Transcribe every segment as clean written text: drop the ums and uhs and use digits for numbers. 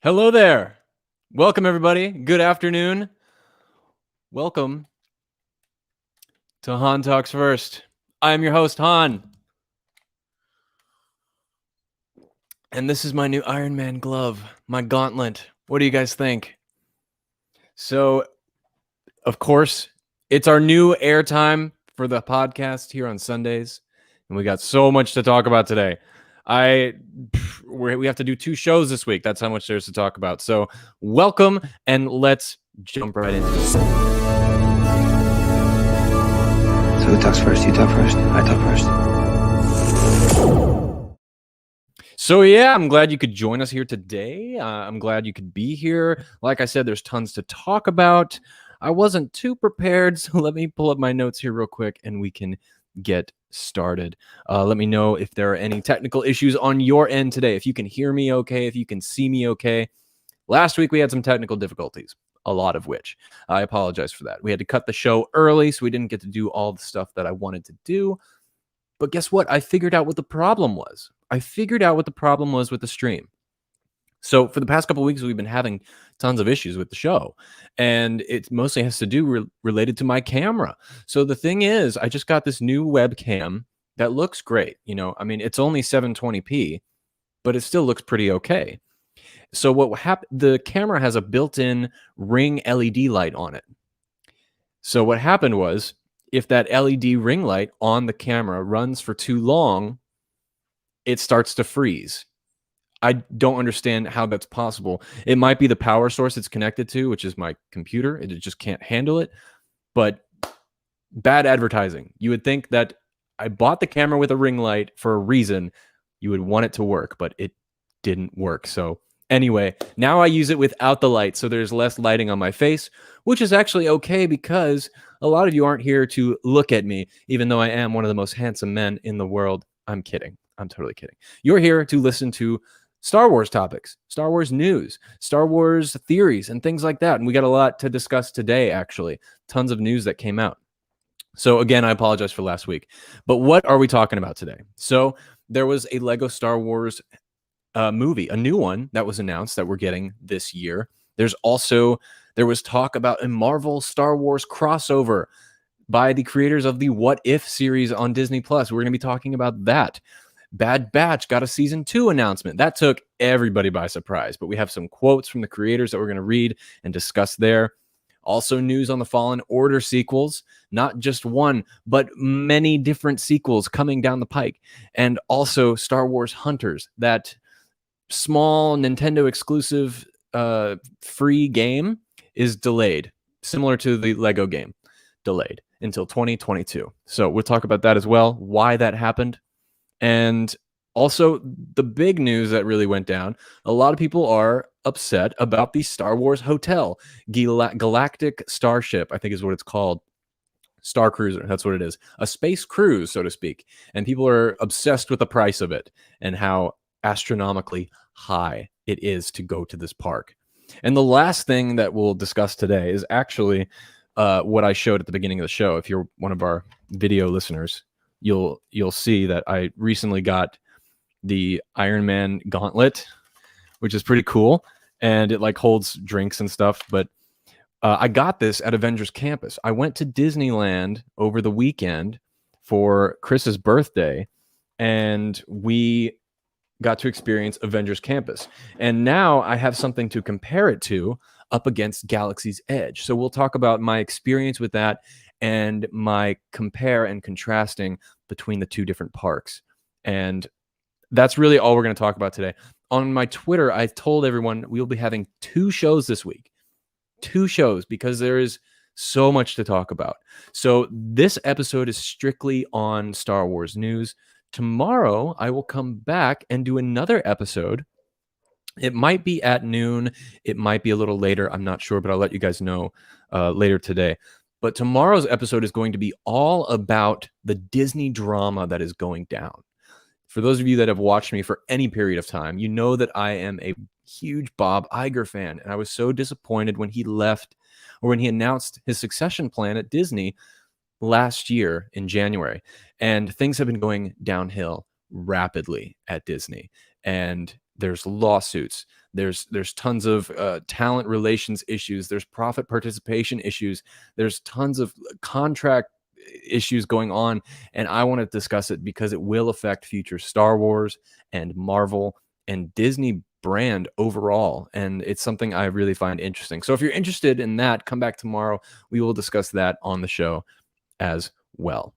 Hello there. Welcome, everybody. Good afternoon. Welcome to Han Talks First. I am your host, Han. And this is my new Iron Man glove, my gauntlet. What do you guys think? So, of course, it's our new airtime for the podcast here on Sundays. And we got so much to talk about today. We have to do 2 shows this week. That's how much there's to talk about. So, welcome, and let's jump right into it. So who talks first? You talk first? I talk first. So yeah, I'm glad you could join us here today. I'm glad you could be here. Like I said, there's tons to talk about. I wasn't too prepared, so let me pull up my notes here real quick and we can get started. Let me know if there are any technical issues on your end today. If you can hear me okay, if you can see me okay. Last week we had some technical difficulties, a lot of which I apologize for that. We had to cut the show early, so we didn't get to do all the stuff that I wanted to do. But guess what? I figured out what the problem was. I figured out what the problem was with the stream. So for the past couple of weeks, we've been having tons of issues with the show, and it mostly has to do related to my camera. So the thing is, I just got this new webcam that looks great. I mean, it's only 720p, but it still looks pretty okay. So what happened? The camera has a built-in ring LED light on it. So what happened was, if that LED ring light on the camera runs for too long, it starts to freeze. I don't understand how that's possible. It might be the power source it's connected to, which is my computer. It just can't handle it. But bad advertising. You would think that I bought the camera with a ring light for a reason. You would want it to work, but it didn't work. So anyway, now I use it without the light, so there's less lighting on my face, which is actually okay because a lot of you aren't here to look at me, even though I am one of the most handsome men in the world. I'm kidding. I'm totally kidding. You're here to listen to Star Wars topics, Star Wars news, Star Wars theories, and things like that. And we got a lot to discuss today, actually. Tons of news that came out. So again, I apologize for last week. But what are we talking about today? So there was a Lego Star Wars movie, a new one that was announced that we're getting this year. There was talk about a Marvel Star Wars crossover by the creators of the What If series on Disney Plus. We're going to be talking about that. Bad Batch got a season 2 announcement. That took everybody by surprise, but we have some quotes from the creators that we're going to read and discuss there. Also news on the Fallen Order sequels, not just one, but many different sequels coming down the pike. And also Star Wars Hunters, that small Nintendo exclusive free game is delayed, similar to the Lego game, delayed until 2022. So we'll talk about that as well, why that happened. And also the big news that really went down, a lot of people are upset about the Star Wars Hotel, Galactic Starship, I think is what it's called. Star Cruiser, that's what it is. A space cruise, so to speak. And people are obsessed with the price of it and how astronomically high it is to go to this park. And the last thing that we'll discuss today is actually what I showed at the beginning of the show. If you're one of our video listeners, you'll see that I recently got the Iron Man gauntlet, which is pretty cool, and it like holds drinks and stuff. But I got this at Avengers Campus. I went to Disneyland over the weekend for Chris's birthday, and we got to experience Avengers Campus. And now I have something to compare it to up against Galaxy's Edge. So we'll talk about my experience with that and my compare and contrasting between the two different parks. And that's really all we're going to talk about today. On my Twitter, I told everyone we'll be having 2 shows this week. 2 shows, because there is so much to talk about. So this episode is strictly on Star Wars news. Tomorrow, I will come back and do another episode. It might be at noon. It might be a little later. I'm not sure, but I'll let you guys know later today. But tomorrow's episode is going to be all about the Disney drama that is going down. For those of you that have watched me for any period of time, you know that I am a huge Bob Iger fan. And I was so disappointed when he left, or when he announced his succession plan at Disney last year in January. And things have been going downhill rapidly at Disney. And there's lawsuits. There's tons of talent relations issues. There's profit participation issues. There's tons of contract issues going on, and I want to discuss it because it will affect future Star Wars and Marvel and Disney brand overall, and it's something I really find interesting. So if you're interested in that, come back tomorrow. We will discuss that on the show as well.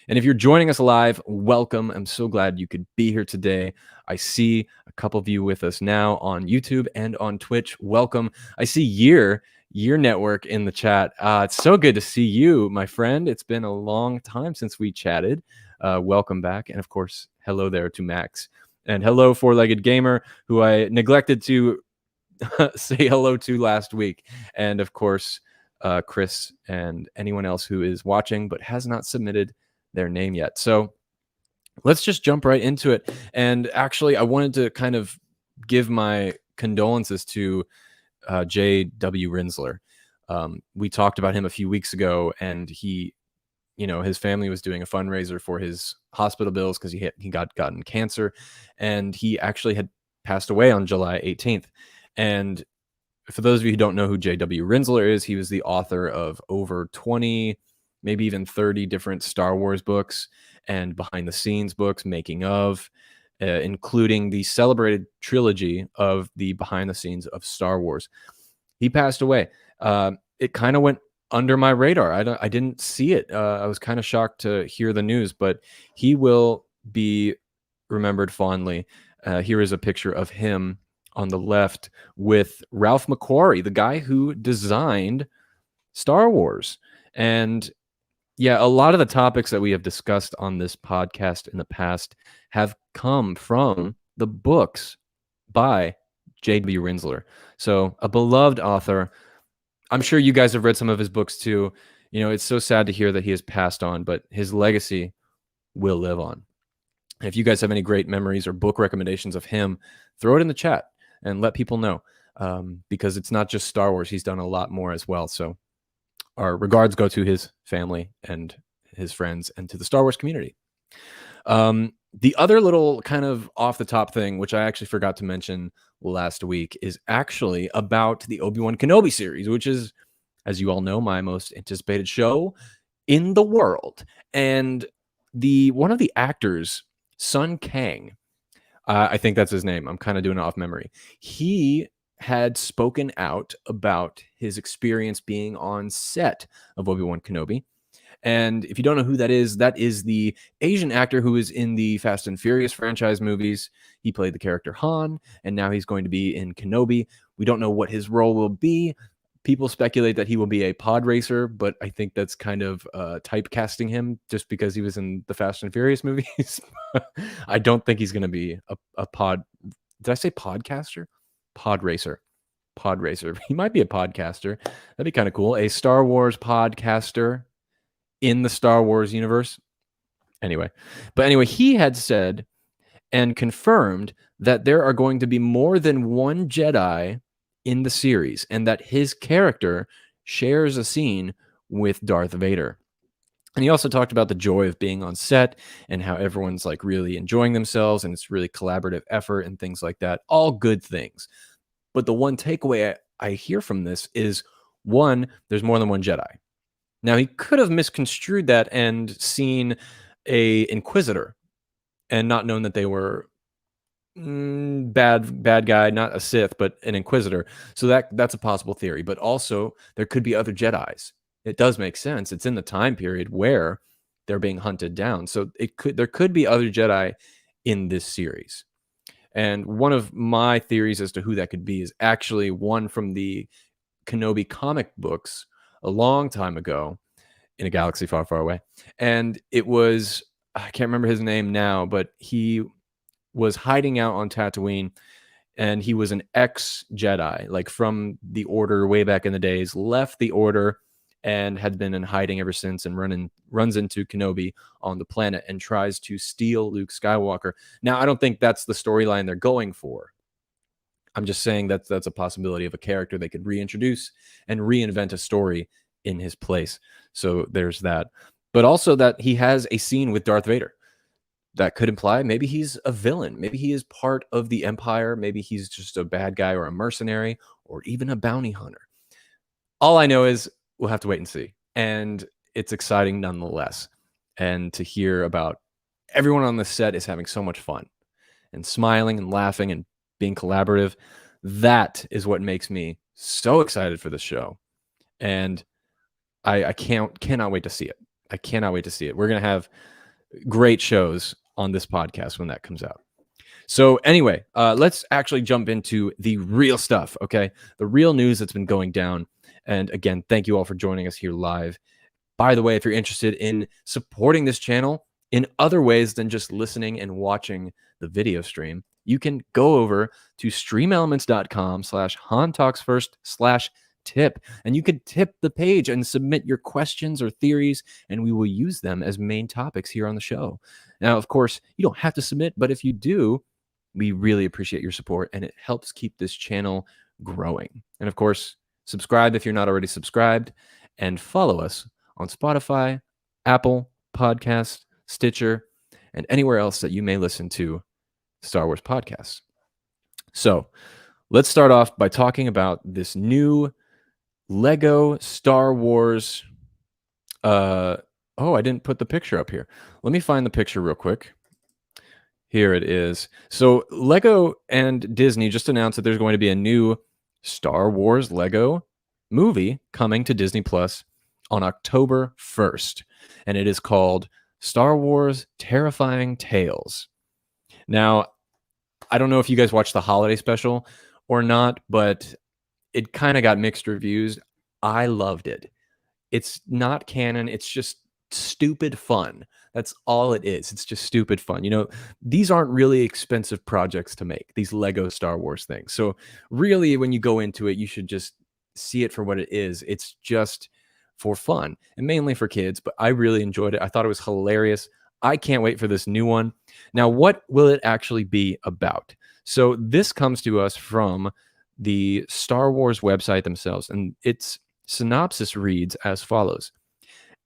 And if you're joining us live, welcome. I'm so glad you could be here today. I see a couple of you with us now on YouTube and on Twitch. Welcome. I see Year Network in the chat. It's so good to see you, my friend. It's been a long time since we chatted. Welcome back. And of course, hello there to Max. And hello, Four-Legged Gamer, who I neglected to say hello to last week. And of course, Chris and anyone else who is watching but has not submitted their name yet. So let's just jump right into it. And actually, I wanted to kind of give my condolences to J.W. Rinsler. We talked about him a few weeks ago, and he, his family was doing a fundraiser for his hospital bills because he gotten cancer, and he actually had passed away on July 18th. And for those of you who don't know who J.W. Rinsler is, he was the author of over 20, maybe even 30 different Star Wars books and behind the scenes books, making of, including the celebrated trilogy of the behind the scenes of Star Wars. He passed away. It kind of went under my radar. I didn't see it. I was kind of shocked to hear the news, but he will be remembered fondly. Here is a picture of him on the left with Ralph McQuarrie, the guy who designed Star Wars. And yeah, a lot of the topics that we have discussed on this podcast in the past have come from the books by J.W. Rinsler. So a beloved author. I'm sure you guys have read some of his books too. It's so sad to hear that he has passed on, but his legacy will live on. If you guys have any great memories or book recommendations of him, throw it in the chat and let people know, because it's not just Star Wars. He's done a lot more as well. So our regards go to his family and his friends and to the Star Wars community. The other little kind of off the top thing, which I actually forgot to mention last week, is actually about the Obi-Wan Kenobi series, which is, as you all know, my most anticipated show in the world. And one of the actors, Sun Kang, I think that's his name. I'm kind of doing it off memory. He had spoken out about his experience being on set of Obi-Wan Kenobi. And if you don't know who that is the Asian actor who is in the Fast and Furious franchise movies. He played the character Han, and now he's going to be in Kenobi. We don't know what his role will be. People speculate that he will be a pod racer, but I think that's kind of typecasting him just because he was in the Fast and Furious movies. I don't think he's going to be a pod. Did I say podcaster? Pod racer. He might be a podcaster. That'd be kind of cool. A Star Wars podcaster in the Star Wars universe. Anyway, he had said and confirmed that there are going to be more than one Jedi in the series, and that his character shares a scene with Darth Vader. And he also talked about the joy of being on set and how everyone's like really enjoying themselves, and it's really collaborative effort and things like that. All good things. But the one takeaway I hear from this is, one, there's more than one Jedi. Now, he could have misconstrued that and seen a Inquisitor and not known that they were bad guy, not a Sith, but an Inquisitor. So that's a possible theory. But also, there could be other Jedis. It does make sense. It's in the time period where they're being hunted down. So there could be other Jedi in this series. And one of my theories as to who that could be is actually one from the Kenobi comic books a long time ago in a galaxy far, far away. And it was, I can't remember his name now, but he was hiding out on Tatooine, and he was an ex-Jedi, like from the Order way back in the days, left the Order and had been in hiding ever since, and runs into Kenobi on the planet and tries to steal Luke Skywalker. Now, I don't think that's the storyline they're going for. I'm just saying that's a possibility of a character they could reintroduce and reinvent a story in his place. So there's that. But also that he has a scene with Darth Vader. that could imply maybe he's a villain. Maybe he is part of the Empire. Maybe he's just a bad guy or a mercenary or even a bounty hunter. All I know is we'll have to wait and see. And it's exciting nonetheless. And to hear about everyone on the set is having so much fun and smiling and laughing and being collaborative. That is what makes me so excited for this show. And I cannot wait to see it. I cannot wait to see it. We're going to have great shows on this podcast when that comes out. So anyway, let's actually jump into the real stuff, okay? The real news that's been going down. And again, thank you all for joining us here live. By the way, if you're interested in supporting this channel in other ways than just listening and watching the video stream, you can go over to streamelements.com/HanTalksFirst/tip, and you can tip the page and submit your questions or theories, and we will use them as main topics here on the show. Now, of course, you don't have to submit, but if you do, we really appreciate your support, and it helps keep this channel growing. And of course, subscribe if you're not already subscribed, and follow us on Spotify, Apple Podcasts, Stitcher, and anywhere else that you may listen to Star Wars podcasts. So let's start off by talking about this new Lego Star Wars. I didn't put the picture up here. Let me find the picture real quick. Here it is. So Lego and Disney just announced that there's going to be a new Star Wars Lego movie coming to Disney Plus on October 1st. And it is called Star Wars Terrifying Tales. Now, I don't know if you guys watched the holiday special or not, but it kind of got mixed reviews. I loved it. It's not canon. It's just stupid fun. That's all it is. It's just stupid fun. You know, these aren't really expensive projects to make, these Lego Star Wars things. So really, when you go into it, you should just see it for what it is. It's just for fun and mainly for kids, but I really enjoyed it. I thought it was hilarious. I can't wait for this new one. Now, what will it actually be about? So this comes to us from the Star Wars website themselves, and its synopsis reads as follows.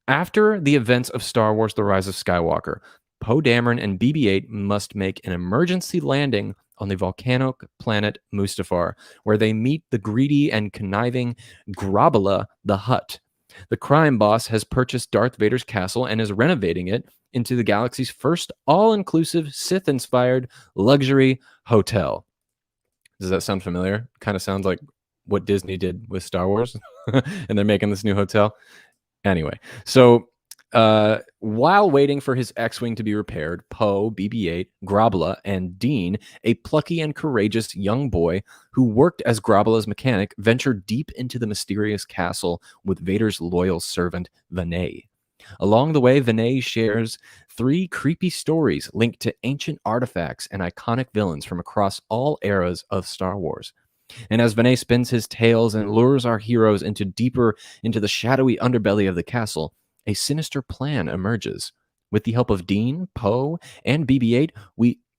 After the events of Star Wars The Rise of Skywalker, Poe Dameron and BB-8 must make an emergency landing on the volcanic planet Mustafar, where they meet the greedy and conniving Grabala the Hutt. The crime boss has purchased Darth Vader's castle and is renovating it into the galaxy's first all-inclusive Sith-inspired luxury hotel. Does that sound familiar? Kind of sounds like what Disney did with Star Wars, and they're making this new hotel. Anyway, so while waiting for his X-Wing to be repaired, Poe, BB-8, Grabala, and Dean, a plucky and courageous young boy who worked as Grabala's mechanic, ventured deep into the mysterious castle with Vader's loyal servant, Vinay. Along the way, Vinay shares 3 creepy stories linked to ancient artifacts and iconic villains from across all eras of Star Wars. And as Vinay spins his tales and lures our heroes deeper into the shadowy underbelly of the castle, a sinister plan emerges. With the help of Dean, Poe, and BB-8,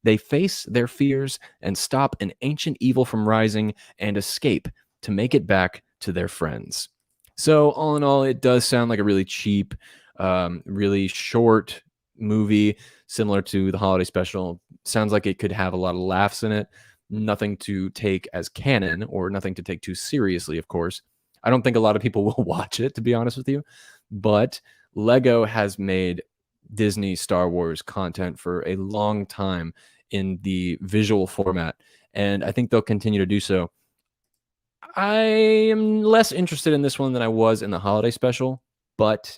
they face their fears and stop an ancient evil from rising and escape to make it back to their friends. So all in all, it does sound like a really cheap, really short movie, similar to the holiday special. Sounds like it could have a lot of laughs in it. Nothing to take as canon or nothing to take too seriously, of course. I don't think a lot of people will watch it, to be honest with you. But Lego has made Disney Star Wars content for a long time in the visual format, and I think they'll continue to do so. I am less interested in this one than I was in the holiday special, but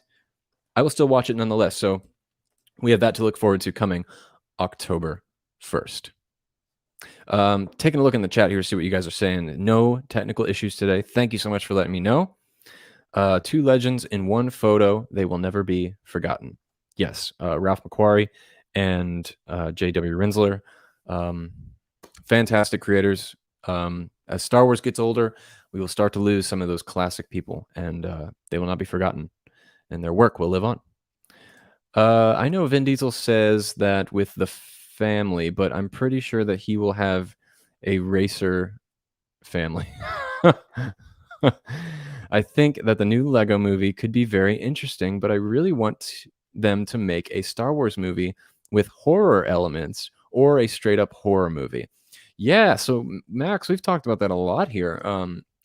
I will still watch it nonetheless. So we have that to look forward to coming October 1st. Taking a look in the chat here, see what you guys are saying. No technical issues today. Thank you so much for letting me know. 2 legends in one photo. They will never be forgotten. Yes, Ralph McQuarrie and J.W. Rinsler. Fantastic creators. As Star Wars gets older, we will start to lose some of those classic people, and they will not be forgotten, and their work will live on. I know Vin Diesel says that with the family, but I'm pretty sure that he will have a racer family. I think that the new Lego movie could be very interesting, but I really want them to make a Star Wars movie with horror elements or a straight up horror movie. Yeah, so Max, we've talked about that a lot here.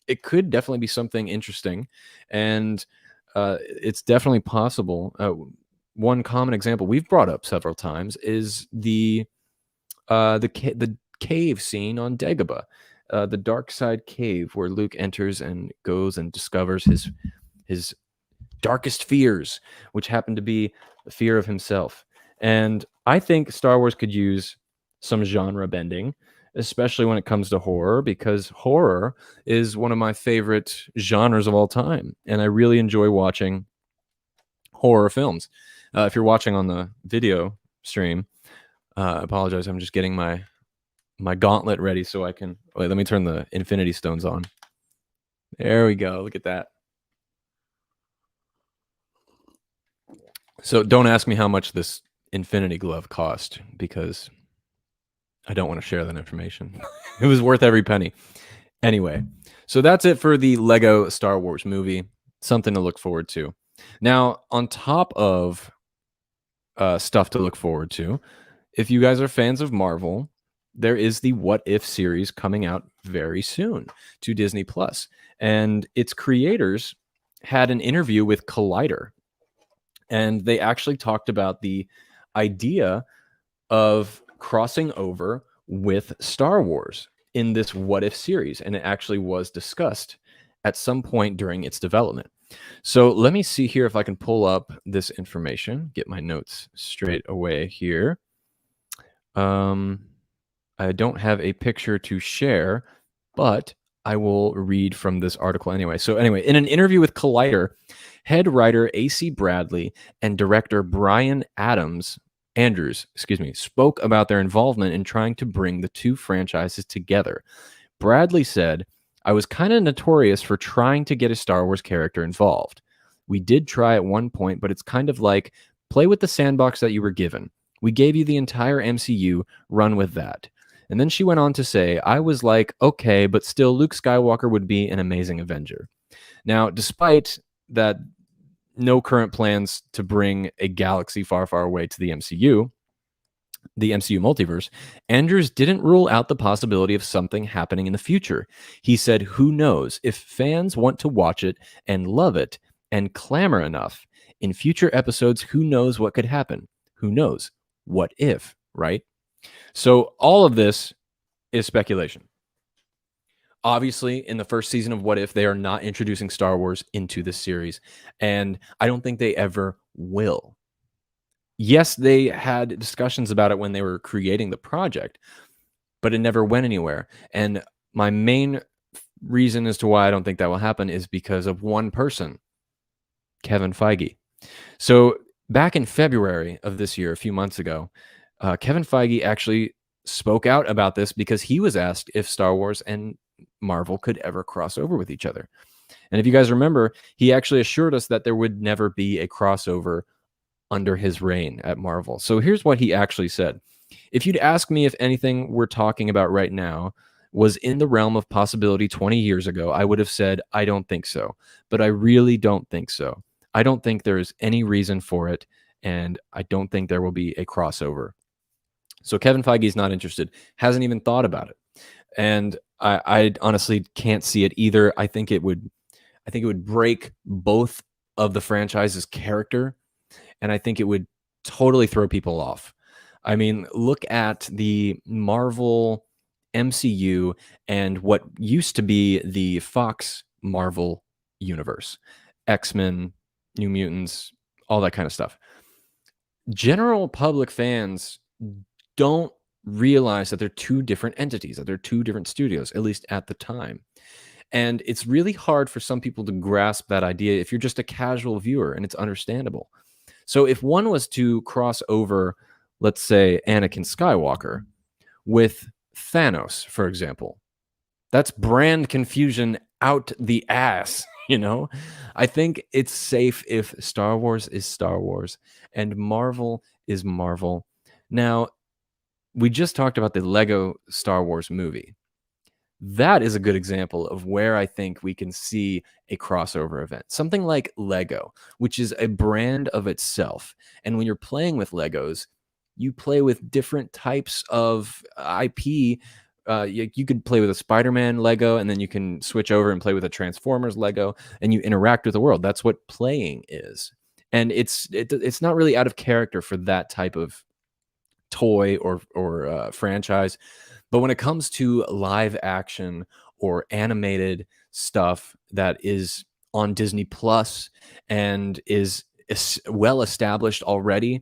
It could definitely be something interesting, and it's definitely possible. One common example we've brought up several times is the cave scene on Dagobah, the dark side cave where Luke enters and goes and discovers his darkest fears, which happen to be the fear of himself. And I think Star Wars could use some genre bending, especially when it comes to horror, because horror is one of my favorite genres of all time. And I really enjoy watching horror films. If you're watching on the video stream, I apologize. I'm just getting my gauntlet ready so I can. Wait, let me turn the Infinity Stones on. There we go. Look at that. So don't ask me how much this Infinity Glove cost because I don't want to share that information. It was worth every penny. Anyway, so that's it for the Lego Star Wars movie. Something to look forward to. Now, on top of stuff to look forward to, if you guys are fans of Marvel, there is the What If series coming out very soon to Disney Plus, and its creators had an interview with Collider, and they actually talked about the idea of crossing over with Star Wars in this What If series, and it actually was discussed at some point during its development. So let me see here if I can pull up this information, get my notes straight away here. I don't have a picture to share, but I will read from this article anyway. So anyway, in an interview with Collider, head writer AC Bradley and director Brian Andrews, spoke about their involvement in trying to bring the two franchises together. Bradley said, "I was kind of notorious for trying to get a Star Wars character involved. We did try at one point, but it's kind of like play with the sandbox that you were given. We gave you the entire MCU, run with that." And then she went on to say, "I was like, okay, but still Luke Skywalker would be an amazing Avenger." Now, despite that, no current plans to bring a galaxy far, far away to the MCU multiverse, Andrews didn't rule out the possibility of something happening in the future. He said, "Who knows? If fans want to watch it and love it and clamor enough, in future episodes, who knows what could happen? Who knows? What if, right?" So all of this is speculation. Obviously, in the first season of What If, they are not introducing Star Wars into this series, and I don't think they ever will. Yes, they had discussions about it when they were creating the project, but it never went anywhere. And my main reason as to why I don't think that will happen is because of one person, Kevin Feige. So back in February of this year, a few months ago, Kevin Feige actually spoke out about this because he was asked if Star Wars and Marvel could ever cross over with each other. And if you guys remember, he actually assured us that there would never be a crossover under his reign at Marvel. So here's what he actually said. "If you'd ask me if anything we're talking about right now was in the realm of possibility 20 years ago, I would have said, I don't think so. But I really don't think so. I don't think there's any reason for it, and I don't think there will be a crossover." So Kevin Feige is not interested, hasn't even thought about it. And I honestly can't see it either. I think it would break both of the franchise's character, and I think it would totally throw people off. I mean, look at the Marvel MCU and what used to be the Fox Marvel universe, X-Men, New Mutants, all that kind of stuff. General public fans don't realize that they're two different entities, that they're two different studios, at least at the time. And it's really hard for some people to grasp that idea if you're just a casual viewer, and it's understandable. So if one was to cross over, let's say, Anakin Skywalker with Thanos, for example, that's brand confusion out the ass, you know? I think it's safe if Star Wars is Star Wars and Marvel is Marvel. Now, we just talked about the Lego Star Wars movie. That is a good example of where I think we can see a crossover event. Something like Lego, which is a brand of itself. And when you're playing with Legos, You play with different types of IP. You could play with a Spider-Man Lego, and then you can switch over and play with a Transformers Lego, and you interact with the world. That's what playing is. And it's not really out of character for that type of toy or franchise. But when it comes to live action or animated stuff that is on Disney Plus and is well established already,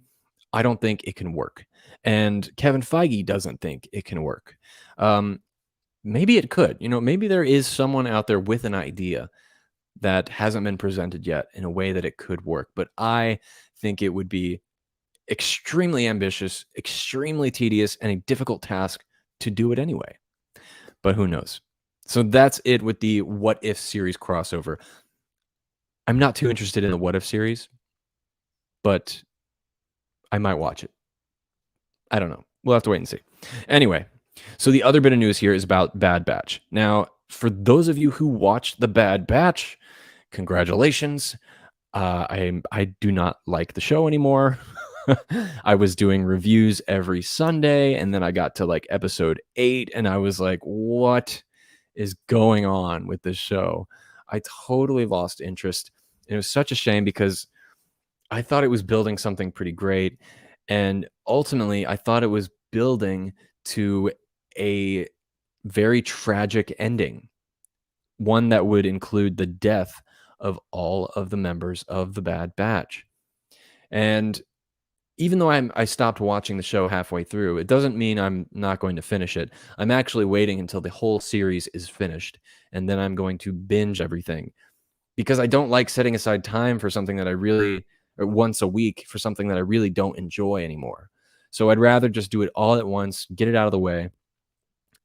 I don't think it can work. And Kevin Feige doesn't think it can work. Maybe it could. Maybe there is someone out there with an idea that hasn't been presented yet in a way that it could work. But I think it would be extremely ambitious, extremely tedious, and a difficult task to do it anyway. But who knows? So that's it with the What If series crossover. I'm not too interested in the What If series, but I might watch it. I don't know. We'll have to wait and see. Anyway, so the other bit of news here is about Bad Batch. Now, for those of you who watched The Bad Batch, congratulations. I do not like the show anymore. I was doing reviews every Sunday, and then I got to like episode 8, and I was like, what is going on with this show? I totally lost interest. And it was such a shame because I thought it was building something pretty great. And ultimately, I thought it was building to a very tragic ending, one that would include the death of all of the members of the Bad Batch. And even though I stopped watching the show halfway through, it doesn't mean I'm not going to finish it. I'm actually waiting until the whole series is finished, and then I'm going to binge everything, because I don't like setting aside time for something that I really, or once a week for something that I really don't enjoy anymore. So I'd rather just do it all at once, get it out of the way,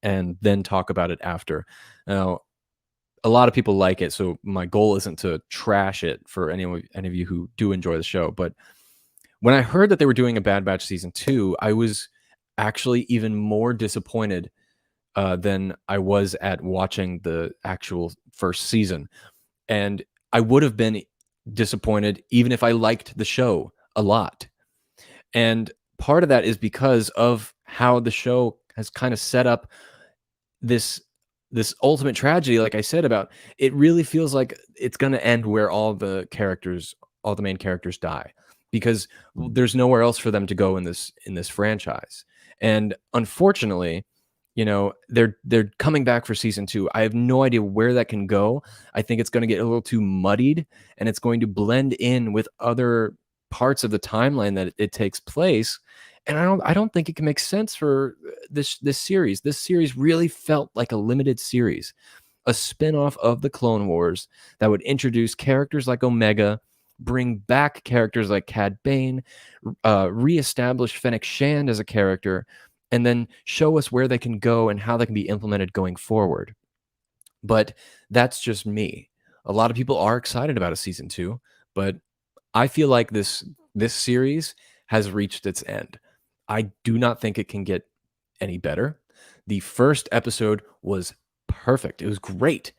and then talk about it after. Now, a lot of people like it, so my goal isn't to trash it for any of you who do enjoy the show. But when I heard that they were doing a Bad Batch season 2, I was actually even more disappointed than I was at watching the actual first season. And I would have been disappointed even if I liked the show a lot. And part of that is because of how the show has kind of set up this ultimate tragedy. Like I said, about it really feels like it's going to end where all the main characters die, because there's nowhere else for them to go in this franchise. And unfortunately, they're coming back for season 2. I have no idea where that can go. I think it's going to get a little too muddied, and it's going to blend in with other parts of the timeline that it takes place. And I don't think it can make sense for this series. This series really felt like a limited series, a spin-off of the Clone Wars that would introduce characters like Omega, bring back characters like Cad Bane, reestablish Fennec Shand as a character, and then show us where they can go and how they can be implemented going forward. But that's just me. A lot of people are excited about a season 2, but I feel like this series has reached its end. I do not think it can get any better. The first episode was perfect. It was great.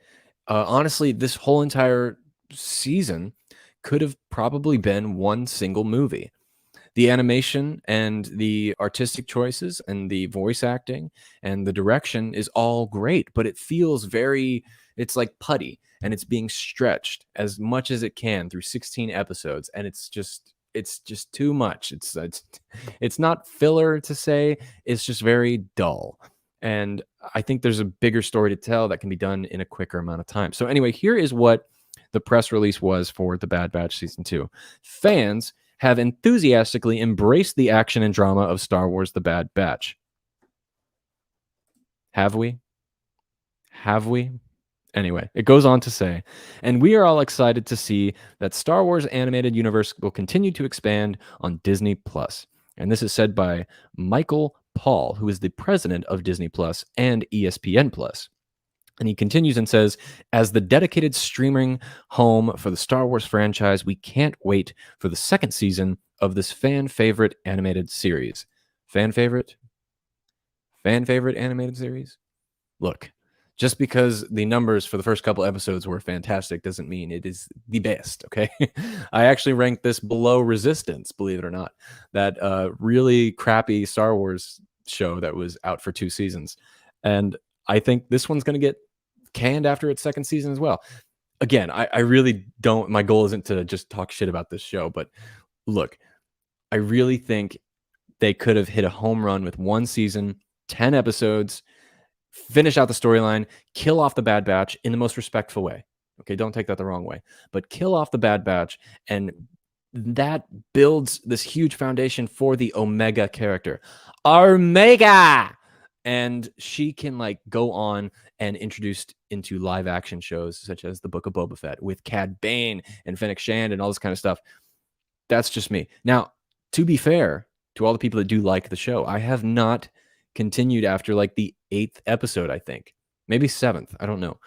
Honestly, this whole entire season could have probably been one single movie. The animation and the artistic choices and the voice acting and the direction is all great, but it feels it's like putty, and it's being stretched as much as it can through 16 episodes. And it's just too much. It's not filler to say, it's just very dull. And I think there's a bigger story to tell that can be done in a quicker amount of time. So anyway, here is what the press release was for The Bad Batch Season 2. Fans have enthusiastically embraced the action and drama of Star Wars The Bad Batch. Have we? Anyway, it goes on to say, and we are all excited to see that Star Wars animated universe will continue to expand on Disney Plus. And this is said by Michael Paul, who is the president of Disney Plus and ESPN Plus. And he continues and says, as the dedicated streaming home for the Star Wars franchise, we can't wait for the second season of this fan favorite animated series. Fan favorite animated series? Look, Just because the numbers for the first couple episodes were fantastic doesn't mean it is the best, okay? I actually ranked this below Resistance, believe it or not. That really crappy Star Wars show that was out for 2 seasons. And I think this one's going to get canned after its second season as well. Again, I really don't, my goal isn't to just talk shit about this show, but look, I really think they could have hit a home run with 1 season, 10 episodes, finish out the storyline, kill off the Bad Batch in the most respectful way. Okay, don't take that the wrong way, but kill off the Bad Batch, and that builds this huge foundation for the Omega character. Omega! And she can like go on and introduced into live action shows such as the Book of Boba Fett with Cad Bane and Fennec Shand and all this kind of stuff. That's just me. Now, to be fair to all the people that do like the show, I have not continued after like the 8th episode, I think. Maybe 7th. I don't know.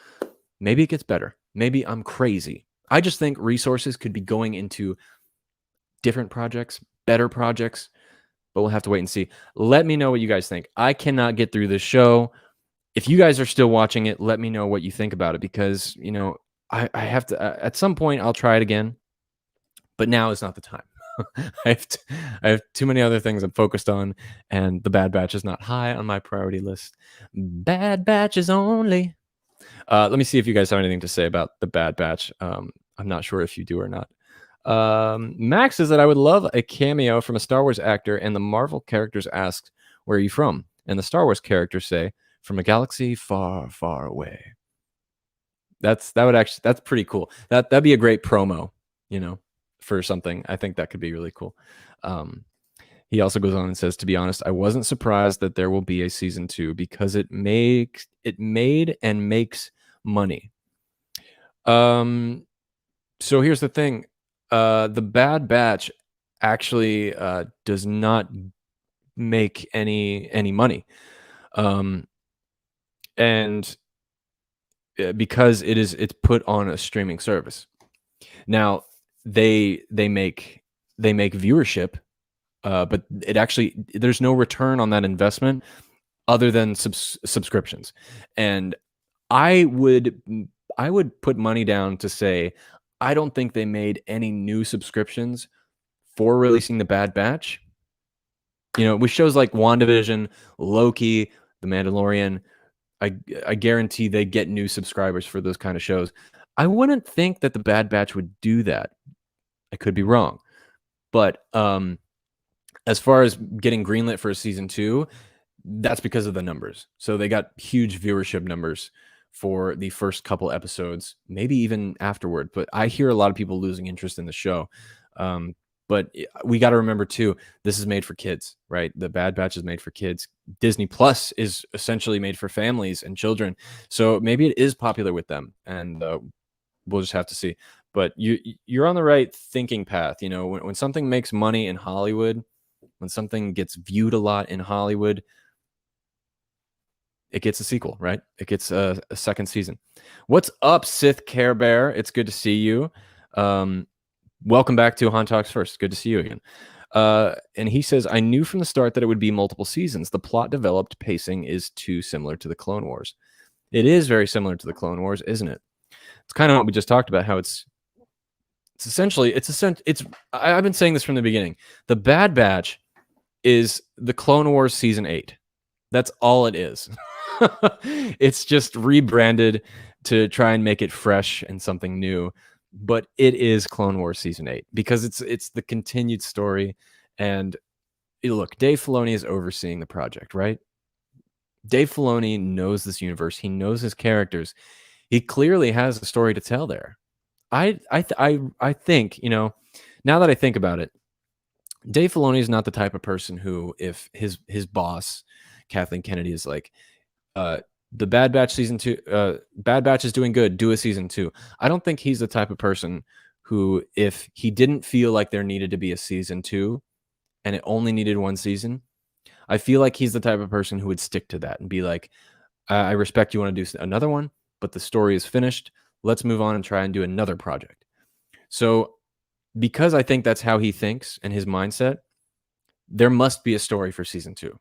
Maybe it gets better. Maybe I'm crazy. I just think resources could be going into different projects, better projects, but we'll have to wait and see. Let me know what you guys think. I cannot get through this show. If you guys are still watching it, let me know what you think about it, because, you know, I have to, at some point I'll try it again, but now is not the time. I have too many other things I'm focused on, and the Bad Batch is not high on my priority list. Bad Batches only. Let me see if you guys have anything to say about the Bad Batch. I'm not sure if you do or not. Max says that I would love a cameo from a Star Wars actor, and the Marvel characters ask, "Where are you from?" And the Star Wars characters say, "From a galaxy far, far away." That's pretty cool. That'd be a great promo, you know, for something. I think that could be really cool. He also goes on and says, "To be honest, I wasn't surprised that there will be a season 2 because it made and makes money." So here's the thing. The Bad Batch actually does not make any money. And because it's put on a streaming service. Now they make viewership, but it actually, there's no return on that investment other than subscriptions. And I would put money down to say I don't think they made any new subscriptions for releasing the Bad Batch. You know, with shows like WandaVision, Loki, The Mandalorian, I guarantee they get new subscribers for those kind of shows. I wouldn't think that the Bad Batch would do that. I could be wrong. But as far as getting greenlit for a season 2, that's because of the numbers. So they got huge viewership numbers for the first couple episodes, maybe even afterward. But I hear a lot of people losing interest in the show. But we got to remember too, this is made for kids, right? The Bad Batch is made for kids. Disney Plus is essentially made for families and children. So maybe it is popular with them, and we'll just have to see. But you're on the right thinking path. You know, when something makes money in Hollywood, when something gets viewed a lot in Hollywood, it gets a sequel, right? It gets a second season. What's up, Sith Care Bear? It's good to see you. Welcome back to Han Talks First. Good to see you again. And he says, I knew from the start that it would be multiple seasons. The plot developed pacing is too similar to the Clone Wars. It is very similar to the Clone Wars, isn't it? It's kind of what we just talked about, how it's essentially, I've been saying this from the beginning. The Bad Batch is the Clone Wars season 8. That's all it is. It's just rebranded to try and make it fresh and something new. But it is Clone Wars season 8 because it's the continued story. And look, Dave Filoni is overseeing the project, right? Dave Filoni knows this universe. He knows his characters. He clearly has a story to tell there. I think, you know, now that I think about it, Dave Filoni is not the type of person who, if his boss, Kathleen Kennedy, is like, the Bad Batch season 2, Bad Batch is doing good, do a season 2. I don't think he's the type of person who, if he didn't feel like there needed to be a season 2 and it only needed 1 season, I feel like he's the type of person who would stick to that and be like, I respect you want to do another one, but the story is finished. Let's move on and try and do another project. So because I think that's how he thinks and his mindset, there must be a story for season 2.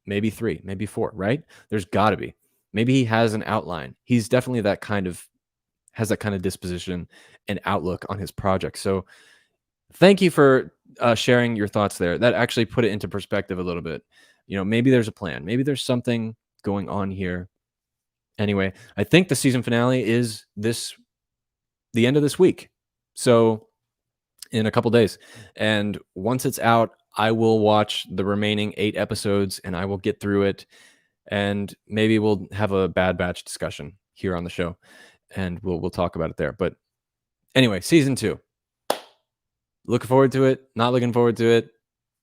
Maybe 3, maybe 4, right? There's got to be. Maybe he has an outline. He's definitely has that kind of disposition and outlook on his project. So thank you for sharing your thoughts there. That actually put it into perspective a little bit. Maybe there's a plan. Maybe there's something going on here. Anyway, I think the season finale is the end of this week. So in a couple days. And once it's out, I will watch the remaining 8 episodes and I will get through it. And maybe we'll have a Bad Batch discussion here on the show and we'll talk about it there. But anyway, season 2. Looking forward to it, not looking forward to it,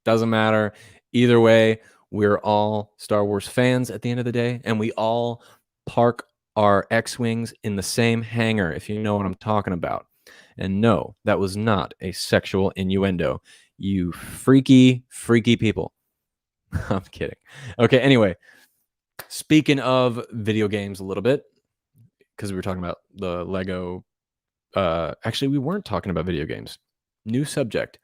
doesn't matter. Either way, we're all Star Wars fans at the end of the day, and we all park our X-Wings in the same hangar, if you know what I'm talking about. And no, that was not a sexual innuendo. You freaky, freaky people. I'm kidding. Okay, anyway, speaking of video games a little bit, because we were talking about the Lego. Actually, we weren't talking about video games. New subject.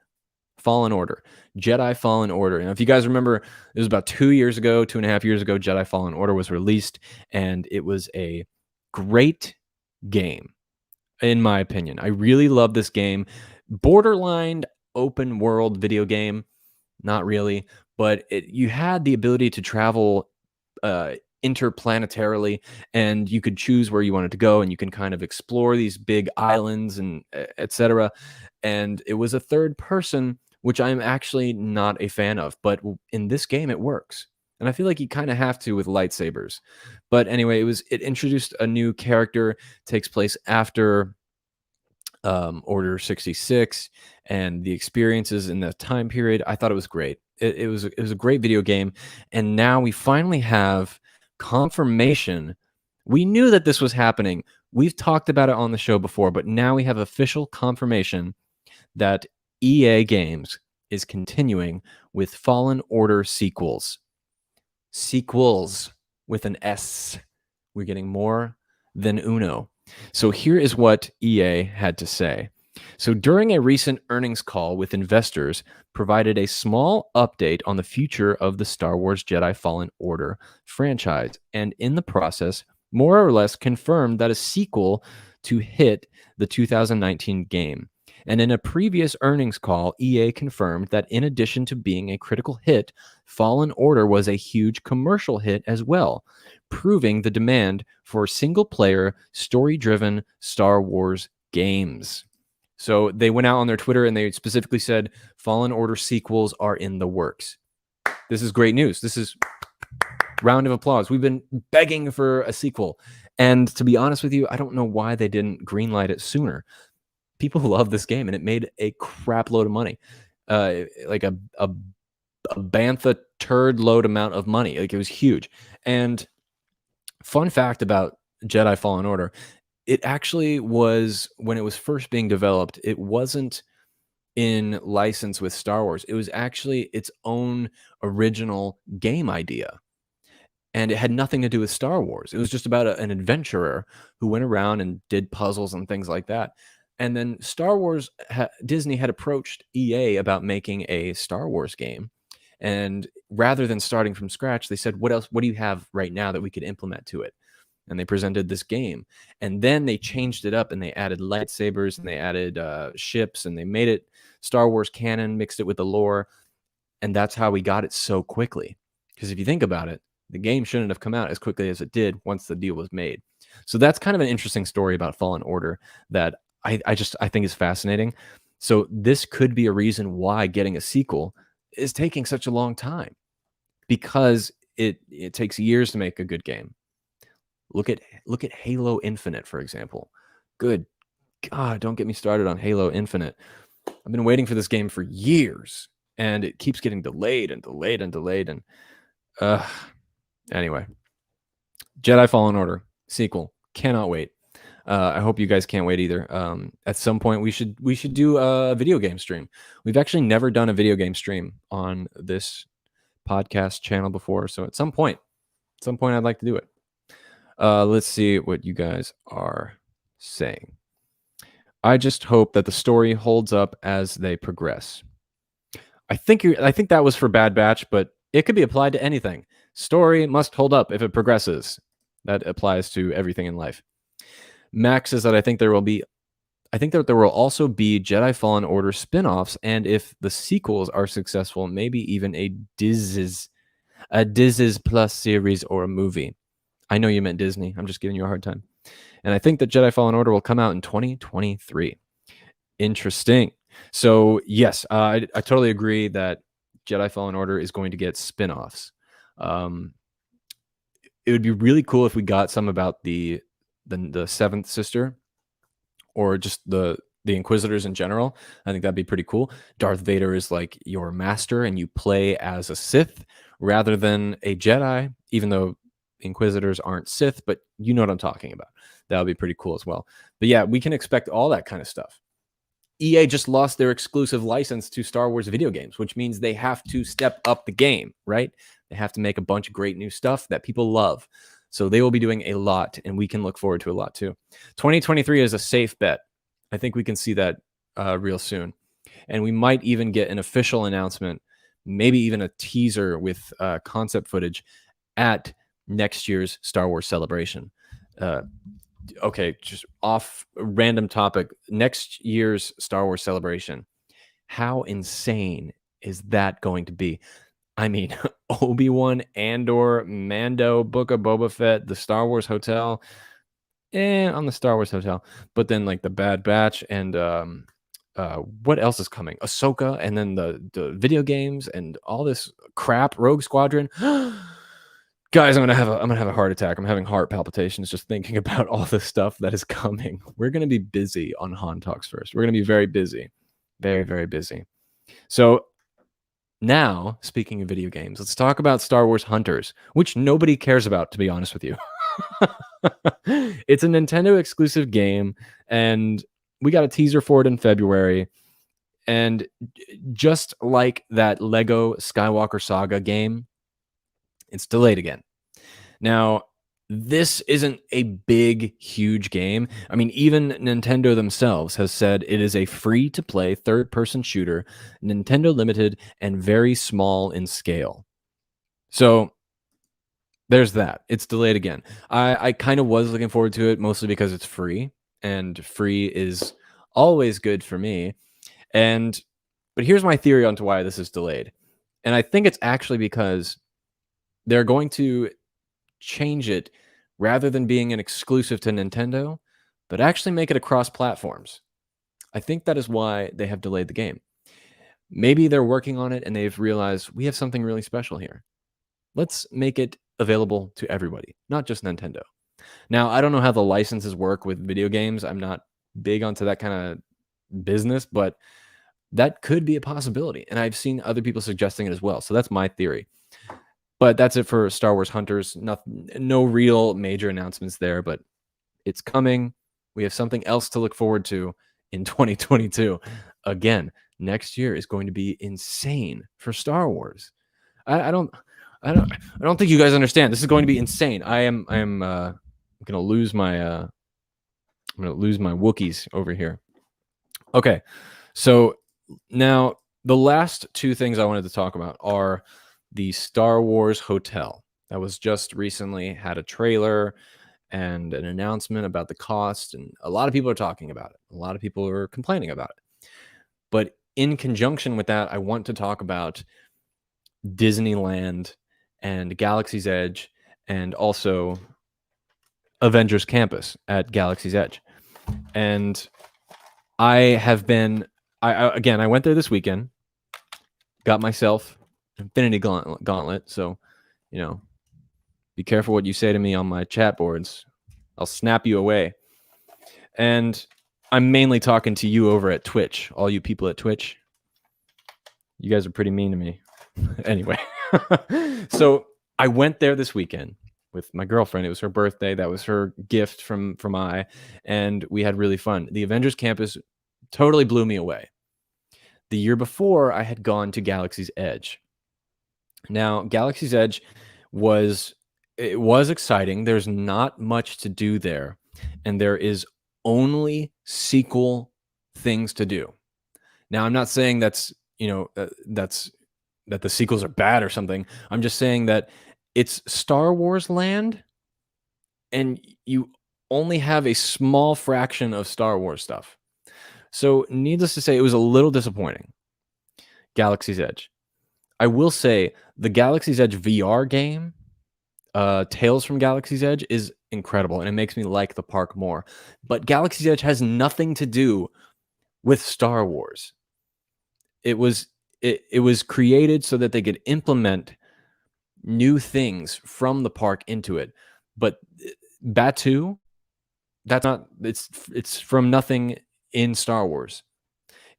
Fallen Order. Jedi Fallen Order. And if you guys remember, it was about 2.5 years ago, Jedi Fallen Order was released, and it was a great game, in my opinion. I really love this game. Borderline open world video game. Not really, but you had the ability to travel interplanetarily, and you could choose where you wanted to go, and you can kind of explore these big islands and etc. And it was a third person, which I'm actually not a fan of, but in this game it works. And I feel like you kind of have to with lightsabers. But anyway, it introduced a new character, takes place after Order 66, and the experiences in the time period. I thought it was great. It was a great video game, and now we finally have confirmation. We knew that this was happening. We've talked about it on the show before, but now we have official confirmation that EA Games is continuing with Fallen Order sequels. Sequels with an S. We're getting more than uno. So here is what EA had to say. So during a recent earnings call with investors, provided a small update on the future of the Star Wars Jedi Fallen Order franchise, and in the process, more or less confirmed that a sequel to hit the 2019 game. And in a previous earnings call, EA confirmed that in addition to being a critical hit, Fallen Order was a huge commercial hit as well, proving the demand for single-player, story-driven Star Wars games. So they went out on their Twitter and they specifically said Fallen Order sequels are in the works. This is great news. This is round of applause. We've been begging for a sequel. And to be honest with you, I don't know why they didn't greenlight it sooner. People love this game, and it made a crap load of money, like a bantha turd load amount of money. Like, it was huge. And fun fact about Jedi Fallen Order, it actually was, when it was first being developed, it wasn't in license with Star Wars. It was actually its own original game idea. And it had nothing to do with Star Wars. It was just about an adventurer who went around and did puzzles and things like that. And then Disney had approached EA about making a Star Wars game. And rather than starting from scratch, they said, what do you have right now that we could implement to it? And they presented this game. And then they changed it up and they added lightsabers and they added ships and they made it Star Wars canon, mixed it with the lore. And that's how we got it so quickly. Because if you think about it, the game shouldn't have come out as quickly as it did once the deal was made. So that's kind of an interesting story about Fallen Order that I think is fascinating. So this could be a reason why getting a sequel is taking such a long time, because it takes years to make a good game. Look at Halo Infinite, for example. Good God, don't get me started on Halo Infinite. I've been waiting for this game for years, and it keeps getting delayed and delayed and delayed. And anyway, Jedi Fallen Order sequel, cannot wait. I hope you guys can't wait either. At some point, we should do a video game stream. We've actually never done a video game stream on this podcast channel before, so at some point, I'd like to do it. Let's see what you guys are saying. I just hope that the story holds up as they progress. I think that was for Bad Batch, but it could be applied to anything. Story must hold up if it progresses. That applies to everything in life. Max says that I think that there will also be Jedi Fallen Order spin-offs, and if the sequels are successful, maybe even a Disney's Plus series or a movie. I know you meant Disney. I'm just giving you a hard time. And I think that Jedi Fallen Order will come out in 2023. Interesting. So yes, I totally agree that Jedi Fallen Order is going to get spin-offs. It would be really cool if we got some about the seventh sister, or just the Inquisitors in general. I think that'd be pretty cool. Darth Vader is like your master, and you play as a Sith rather than a Jedi, even though Inquisitors aren't Sith, but you know what I'm talking about. That would be pretty cool as well. But yeah, we can expect all that kind of stuff. EA just lost their exclusive license to Star Wars video games, which means they have to step up the game, right? They have to make a bunch of great new stuff that people love. So they will be doing a lot, and we can look forward to a lot too. 2023 is a safe bet. I think we can see that real soon. And we might even get an official announcement, maybe even a teaser with concept footage at next year's Star Wars Celebration. Okay, just off random topic. Next year's Star Wars Celebration. How insane is that going to be? I mean, Obi-Wan, Andor, Mando, Book of Boba Fett, the Star Wars Hotel, on the Star Wars Hotel, but then like the Bad Batch and what else is coming? Ahsoka, and then the video games and all this crap. Rogue Squadron. Guys, I'm gonna have a heart attack. I'm having heart palpitations just thinking about all the stuff that is coming. We're gonna be busy on Han Talks First. We're gonna be very busy, very, very busy. So now, speaking of video games, let's talk about Star Wars Hunters, which nobody cares about, to be honest with you. It's a Nintendo exclusive game, and we got a teaser for it in February. And just like that Lego Skywalker Saga game, it's delayed again. Now, this isn't a big, huge game. I mean, even Nintendo themselves has said it is a free-to-play third-person shooter, Nintendo limited, and very small in scale. So there's that. It's delayed again. I kind of was looking forward to it, mostly because it's free, and free is always good for me. But here's my theory onto why this is delayed. And I think it's actually because they're going to change it rather than being an exclusive to Nintendo, but actually make it across platforms. I think that is why they have delayed the game. Maybe they're working on it and they've realized we have something really special here. Let's make it available to everybody, not just Nintendo. Now, I don't know how the licenses work with video games. I'm not big onto that kind of business, but that could be a possibility. And I've seen other people suggesting it as well. So that's my theory. But that's it for Star Wars Hunters. No real major announcements there, but it's coming. We have something else to look forward to in 2022. Again, next year is going to be insane for Star Wars. I don't think you guys understand. This is going to be insane. I'm gonna lose my Wookiees over here. Okay, so now the last two things I wanted to talk about are the Star Wars Hotel that was just recently had a trailer and an announcement about the cost, and a lot of people are talking about it. A lot of people are complaining about it. But in conjunction with that, I want to talk about Disneyland and Galaxy's Edge, and also Avengers Campus at Galaxy's Edge. And I went there this weekend, got myself Infinity Gauntlet. So, be careful what you say to me on my chat boards. I'll snap you away. And I'm mainly talking to you over at Twitch, all you people at Twitch. You guys are pretty mean to me. Anyway, so I went there this weekend with my girlfriend. It was her birthday. That was her gift from I, and we had really fun. The Avengers Campus totally blew me away. The year before, I had gone to Galaxy's Edge. Now, Galaxy's Edge was exciting. There's not much to do there, and there is only sequel things to do. Now, I'm not saying that the sequels are bad or something. I'm just saying that it's Star Wars land, and you only have a small fraction of Star Wars stuff. So, needless to say, it was a little disappointing. Galaxy's Edge. I will say the Galaxy's Edge VR game, Tales from Galaxy's Edge, is incredible, and it makes me like the park more. But Galaxy's Edge has nothing to do with Star Wars. It was created so that they could implement new things from the park into it. But Batu, that's not. It's from nothing in Star Wars.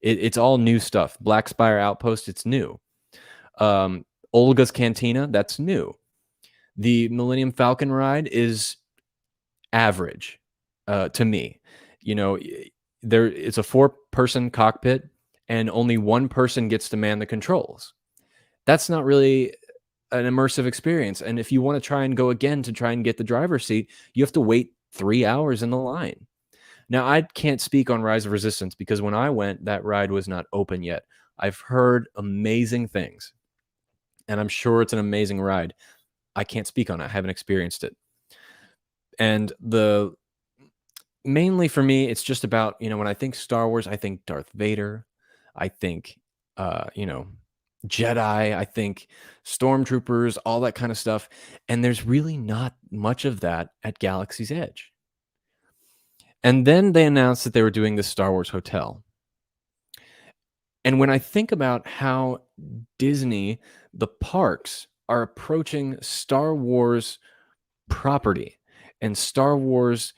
It's all new stuff. Black Spire Outpost, it's new. Olga's Cantina, that's new. The Millennium Falcon ride is average to me. You know, it's a 4-person cockpit, and only one person gets to man the controls. That's not really an immersive experience. And if you want to try and go again to try and get the driver's seat, you have to wait 3 hours in the line. Now, I can't speak on Rise of Resistance because when I went, that ride was not open yet. I've heard amazing things, and I'm sure it's an amazing ride. I can't speak on it. I haven't experienced it. And mainly for me, it's just about, when I think Star Wars, I think Darth Vader. I think, Jedi. I think stormtroopers, all that kind of stuff. And there's really not much of that at Galaxy's Edge. And then they announced that they were doing the Star Wars Hotel. And when I think about how Disney, the parks, are approaching Star Wars property and Star Wars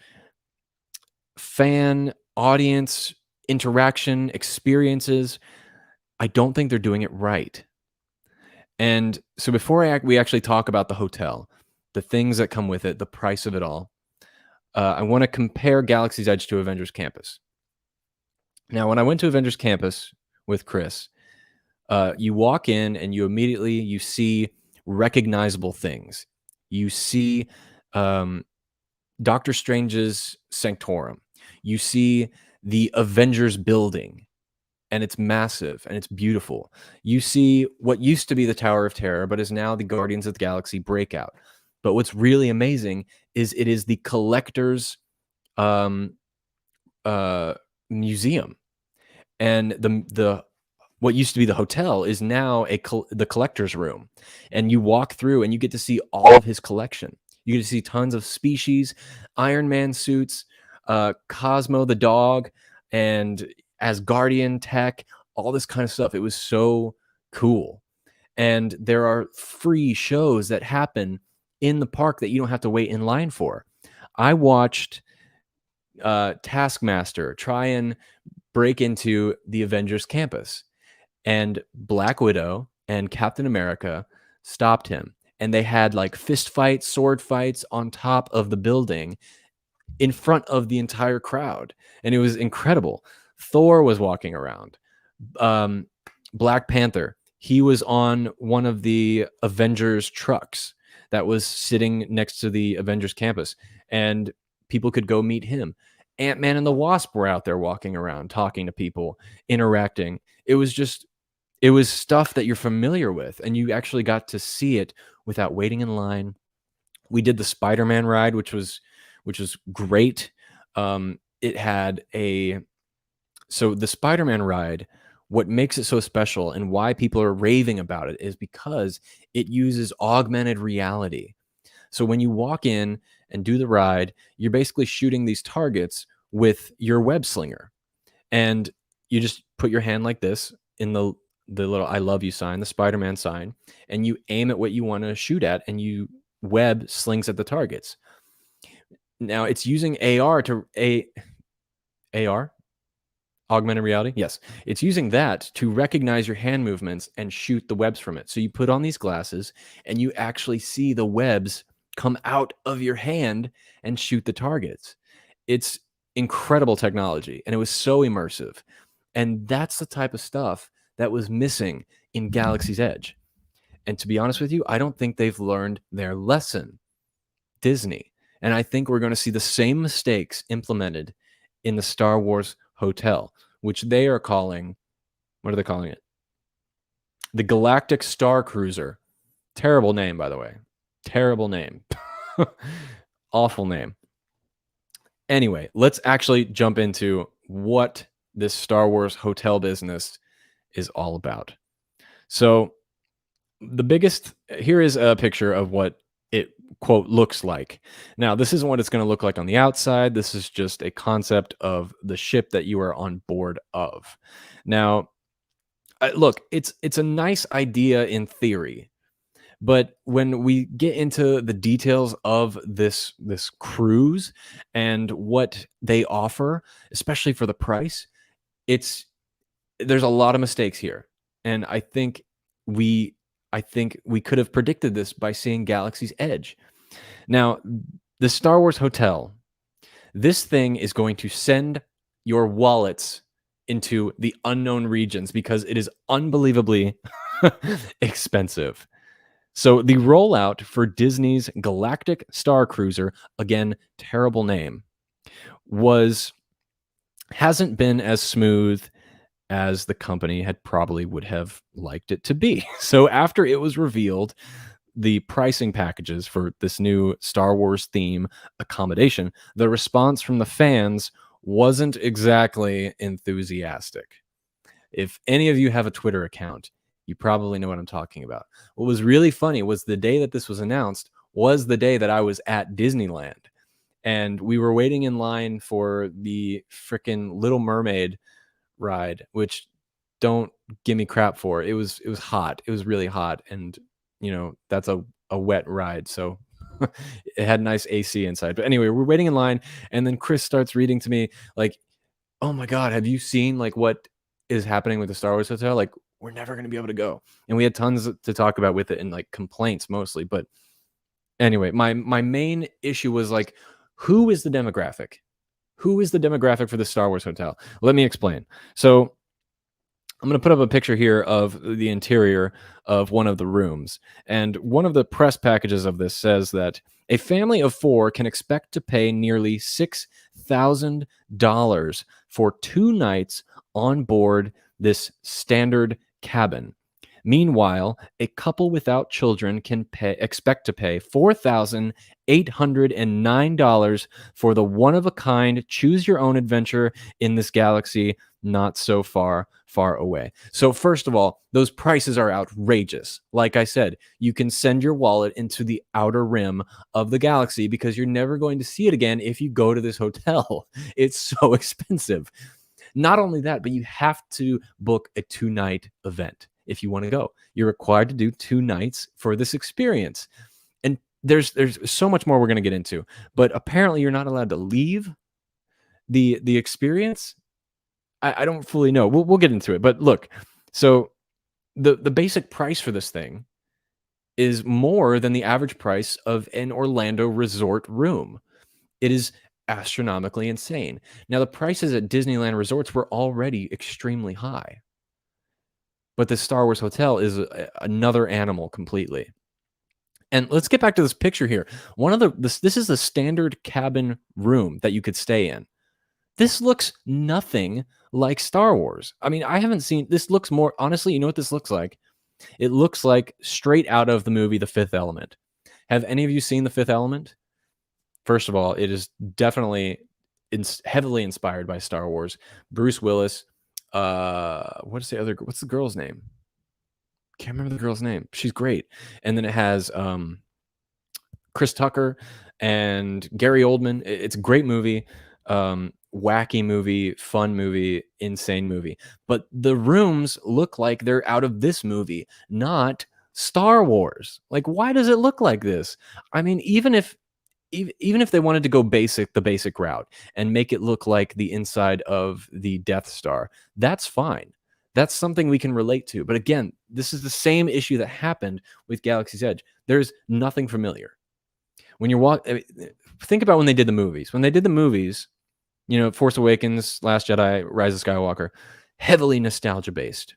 fan audience interaction experiences, I don't think they're doing it right. And so before we actually talk about the hotel, the things that come with it, the price of it all, I want to compare Galaxy's Edge to Avengers Campus. Now, when I went to Avengers Campus with Chris, you walk in and you see recognizable things. You see Doctor Strange's Sanctorum. You see the Avengers building, and it's massive and it's beautiful. You see what used to be the Tower of Terror, but is now the Guardians of the Galaxy breakout. But what's really amazing is it is the collector's museum, and the what used to be the hotel is now the collector's room. And you walk through and you get to see all of his collection. You get to see tons of species, Iron Man suits, Cosmo the dog, and Asgardian tech, all this kind of stuff. It was so cool. And there are free shows that happen in the park that you don't have to wait in line for. I watched Taskmaster try and break into the Avengers campus, and Black Widow and Captain America stopped him. And they had like fist fights, sword fights on top of the building in front of the entire crowd. And it was incredible. Thor was walking around. Black Panther, he was on one of the Avengers trucks that was sitting next to the Avengers campus, and people could go meet him. Ant-Man and the Wasp were out there walking around, talking to people, interacting. It was stuff that you're familiar with, and you actually got to see it without waiting in line. We did the Spider-Man ride, which was great. It had so the Spider-Man ride, what makes it so special and why people are raving about it is because it uses augmented reality. So when you walk in and do the ride, you're basically shooting these targets with your web slinger. And you just put your hand like this in the little I love you sign, the Spider-Man sign, and you aim at what you want to shoot at, and you web slings at the targets. Now it's using AR, augmented reality. Yes. It's using that to recognize your hand movements and shoot the webs from it. So you put on these glasses and you actually see the webs come out of your hand and shoot the targets. It's incredible technology, and it was so immersive. And that's the type of stuff that was missing in Galaxy's Edge. And to be honest with you, I don't think they've learned their lesson, Disney. And I think we're going to see the same mistakes implemented in the Star Wars Hotel, which they are calling, what are they calling it? The Galactic Star Cruiser. Terrible name, by the way. Terrible name. Awful name. Anyway, let's actually jump into what this Star Wars hotel business is all about. So, here is a picture of what it quote looks like. Now, this isn't what it's going to look like on the outside. This is just a concept of the ship that you are on board of. Now, look, it's a nice idea in theory, but when we get into the details of this cruise and what they offer, especially for the price, there's a lot of mistakes here. And we I think we could have predicted this by seeing Galaxy's Edge. Now, the Star Wars Hotel, this thing is going to send your wallets into the unknown regions because it is unbelievably expensive. So the rollout for Disney's Galactic Star Cruiser, again, terrible name, hasn't been as smooth as the company had probably would have liked it to be. So after it was revealed, the pricing packages for this new Star Wars theme accommodation, the response from the fans wasn't exactly enthusiastic. If any of you have a Twitter account, you probably know what I'm talking about. What was really funny was the day that this was announced was the day that I was at Disneyland. And we were waiting in line for the freaking Little Mermaid ride, which don't give me crap for. It was hot. It was really hot. And, that's a wet ride. So it had nice AC inside. But anyway, we're waiting in line. And then Chris starts reading to me like, oh my God, have you seen like what is happening with the Star Wars Hotel? Like, we're never going to be able to go. And we had tons to talk about with it and like complaints mostly. But anyway, my main issue was like, who is the demographic? Who is the demographic for the Star Wars Hotel? Let me explain. So I'm going to put up a picture here of the interior of one of the rooms. And one of the press packages of this says that a family of 4 can expect to pay nearly $6,000 for 2 nights on board this standard cabin. Meanwhile, a couple without children can expect to pay $4,809 for the one-of-a-kind choose-your-own-adventure in this galaxy not so far away. So first of all, those prices are outrageous. Like I said, you can send your wallet into the outer rim of the galaxy because you're never going to see it again if you go to this hotel. It's so expensive. Not only that, but you have to book a 2-night event. If you want to go, you're required to do 2 nights for this experience. And there's so much more we're going to get into, but apparently you're not allowed to leave the experience. I don't fully know. We'll get into it, but look, so the basic price for this thing is more than the average price of an Orlando resort room. It is astronomically insane. Now, the prices at Disneyland resorts were already extremely high. But the Star Wars Hotel is another animal completely. And let's get back to this picture here. This is the standard cabin room that you could stay in. This looks nothing like Star Wars. I mean, I haven't seen this. Looks more honestly. You know what this looks like? It looks like straight out of the movie The Fifth Element. Have any of you seen The Fifth Element? First of all, it is definitely heavily inspired by Star Wars. Bruce Willis. What's the girl's name? Can't remember the girl's name. She's great. And then it has Chris Tucker and Gary Oldman. It's a great movie, wacky movie, fun movie, insane movie. But the rooms look like they're out of this movie, not Star Wars. Like, why does it look like this? I mean, even if they wanted to go the basic route and make it look like the inside of the Death Star, that's fine. That's something we can relate to. But again, this is the same issue that happened with Galaxy's Edge. There's nothing familiar. When you're think about when they did the movies. When they did the movies, Force Awakens, Last Jedi, Rise of Skywalker, heavily nostalgia based.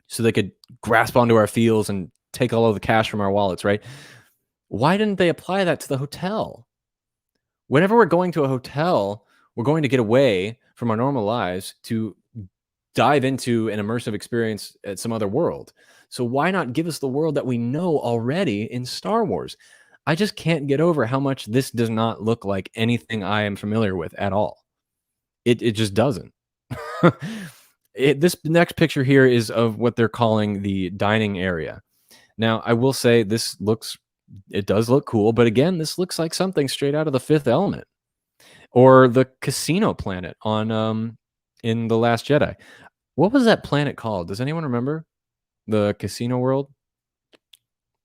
So they could grasp onto our feels and take all of the cash from our wallets, right? Why didn't they apply that to the hotel? Whenever we're going to a hotel, we're going to get away from our normal lives to dive into an immersive experience at some other world. So why not give us the world that we know already in Star Wars? I just can't get over how much this does not look like anything I am familiar with at all. It just doesn't. This next picture here is of what they're calling the dining area. Now, I will say it does look cool, but again, this looks like something straight out of the Fifth Element or the casino planet on in The Last Jedi. What was that planet called? Does anyone remember? The casino world?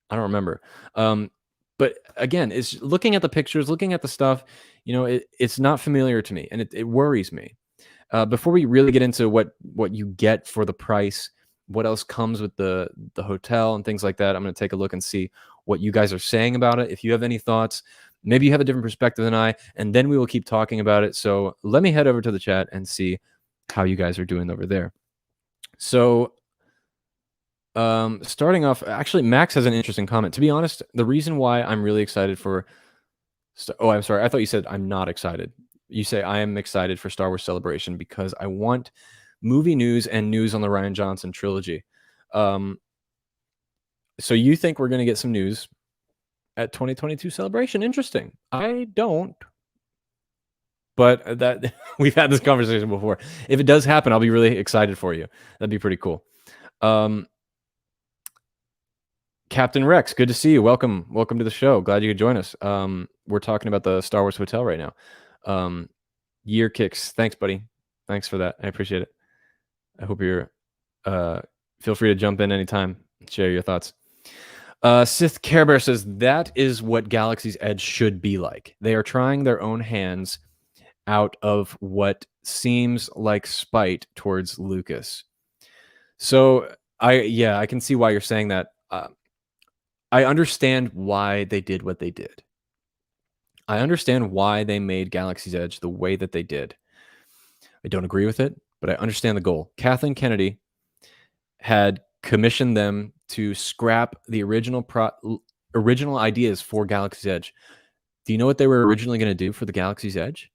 I don't remember. But again, it's looking at the pictures, looking at the stuff, it's not familiar to me, and it worries me. Before we really get into what you get for the price, what else comes with the hotel and things like that, I'm going to take a look and see what you guys are saying about it. If you have any thoughts, maybe you have a different perspective than I, and then we will keep talking about it. So let me head over to the chat and see how you guys are doing over there. So starting off, actually, Max has an interesting comment. To be honest, the reason why I'm really excited for I'm sorry. I thought you said I'm not excited. You say I am excited for Star Wars Celebration because I want movie news and news on the Rian Johnson trilogy. So you think we're going to get some news at 2022 Celebration? Interesting. I don't. But that we've had this conversation before. If it does happen, I'll be really excited for you. That'd be pretty cool. Captain Rex, good to see you. Welcome to the show. Glad you could join us. We're talking about the Star Wars Hotel right now. Year Kicks, thanks, buddy. Thanks for that. I appreciate it. I hope you're. Feel free to jump in anytime. Share your thoughts. Sith Care Bear says that is what Galaxy's Edge should be like. They are trying their own hands out of what seems like spite towards Lucas. So I can see why you're saying that. I understand why they did what they did. I understand why they made Galaxy's Edge the way that they did. I don't agree with it, but I understand the goal. Kathleen Kennedy had commissioned them to scrap the original ideas for Galaxy's Edge. Do you know what they were originally going to do for the Galaxy's Edge?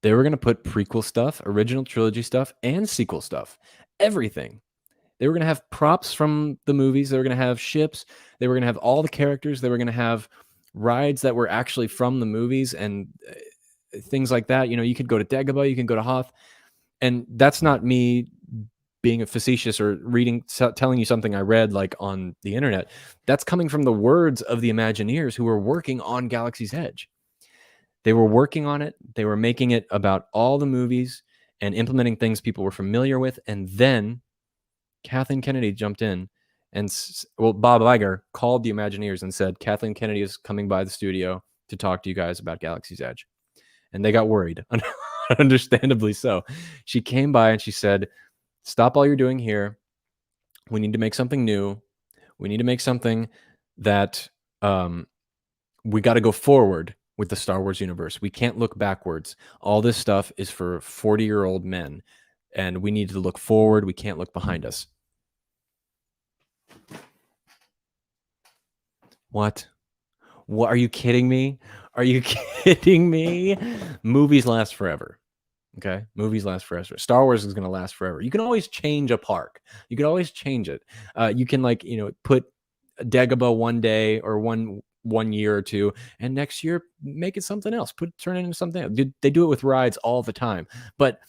They were going to put prequel stuff, original trilogy stuff, and sequel stuff. Everything. They were going to have props from the movies. They were going to have ships. They were going to have all the characters. They were going to have rides that were actually from the movies and things like that. You could go to Dagobah, you can go to Hoth. And that's not me being a facetious or telling you something I read like on the internet. That's coming from the words of the Imagineers who were working on Galaxy's Edge. They were working on it. They were making it about all the movies and implementing things people were familiar with. And then Kathleen Kennedy jumped in and, Bob Iger called the Imagineers and said, Kathleen Kennedy is coming by the studio to talk to you guys about Galaxy's Edge. And they got worried, understandably so. She came by and she said, stop all you're doing here. We need to make something new. We need to make something that we got to go forward with the Star Wars universe. We can't look backwards. All this stuff is for 40-year-old men, and we need to look forward. We can't look behind us. What? Are you kidding me? Are you kidding me? Movies last forever. Okay? Movies last forever. Star Wars is going to last forever. You can always change a park. You can always change it. You can put Dagobah one day or one year or two, and next year make it something else. Turn it into something else. They do it with rides all the time. But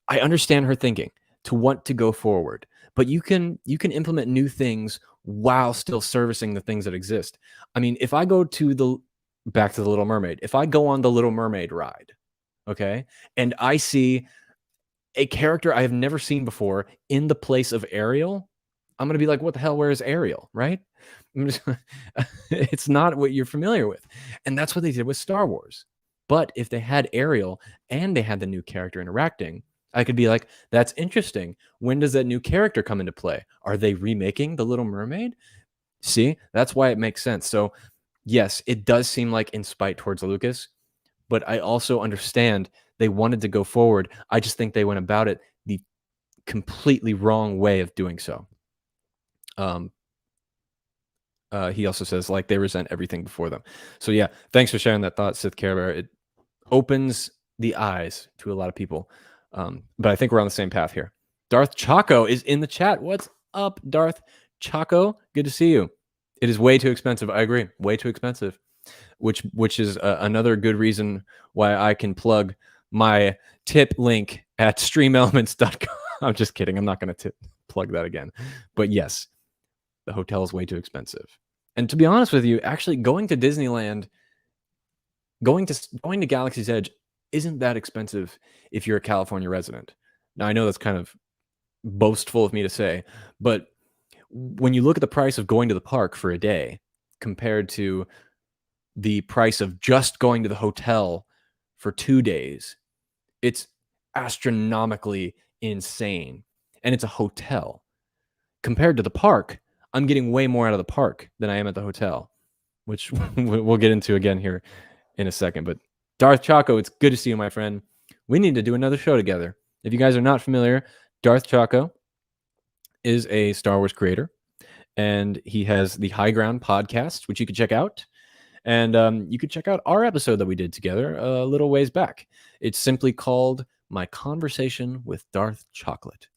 I understand her thinking to want to go forward. But you can implement new things while still servicing the things that exist. I mean, if I go back to the Little Mermaid, if I go on the Little Mermaid ride, okay, and I see a character I have never seen before in the place of Ariel, I'm going to be like, what the hell, where is Ariel, right? It's not what you're familiar with. And that's what they did with Star Wars. But if they had Ariel and they had the new character interacting, I could be like, that's interesting. When does that new character come into play? Are they remaking The Little Mermaid? See, that's why it makes sense. So yes, it does seem like in spite towards Lucas, but I also understand they wanted to go forward. I just think they went about it the completely wrong way of doing so. He also says, like, they resent everything before them. So yeah, thanks for sharing that thought, Sith Care Bear. It opens the eyes to a lot of people. But I think we're on the same path here. Darth Chaco is in the chat. What's up, Darth Chaco? Good to see you. It is way too expensive. I agree. Way too expensive. Which is another good reason why I can plug my tip link at streamelements.com. I'm just kidding. I'm not going to plug that again. But yes, the hotel is way too expensive. And to be honest with you, actually going to Disneyland, going to Galaxy's Edge isn't that expensive if you're a California resident. Now I know that's kind of boastful of me to say, but when you look at the price of going to the park for a day compared to the price of just going to the hotel for 2 days, it's astronomically insane. And it's a hotel. Compared to the park, I'm getting way more out of the park than I am at the hotel, which we'll get into again here in a second. But Darth Chaco, it's good to see you, my friend. We need to do another show together. If you guys are not familiar, Darth Chaco is a Star Wars creator, and he has the High Ground podcast, which you can check out. And you could check out our episode that we did together a little ways back. It's simply called My Conversation with Darth Chocolate.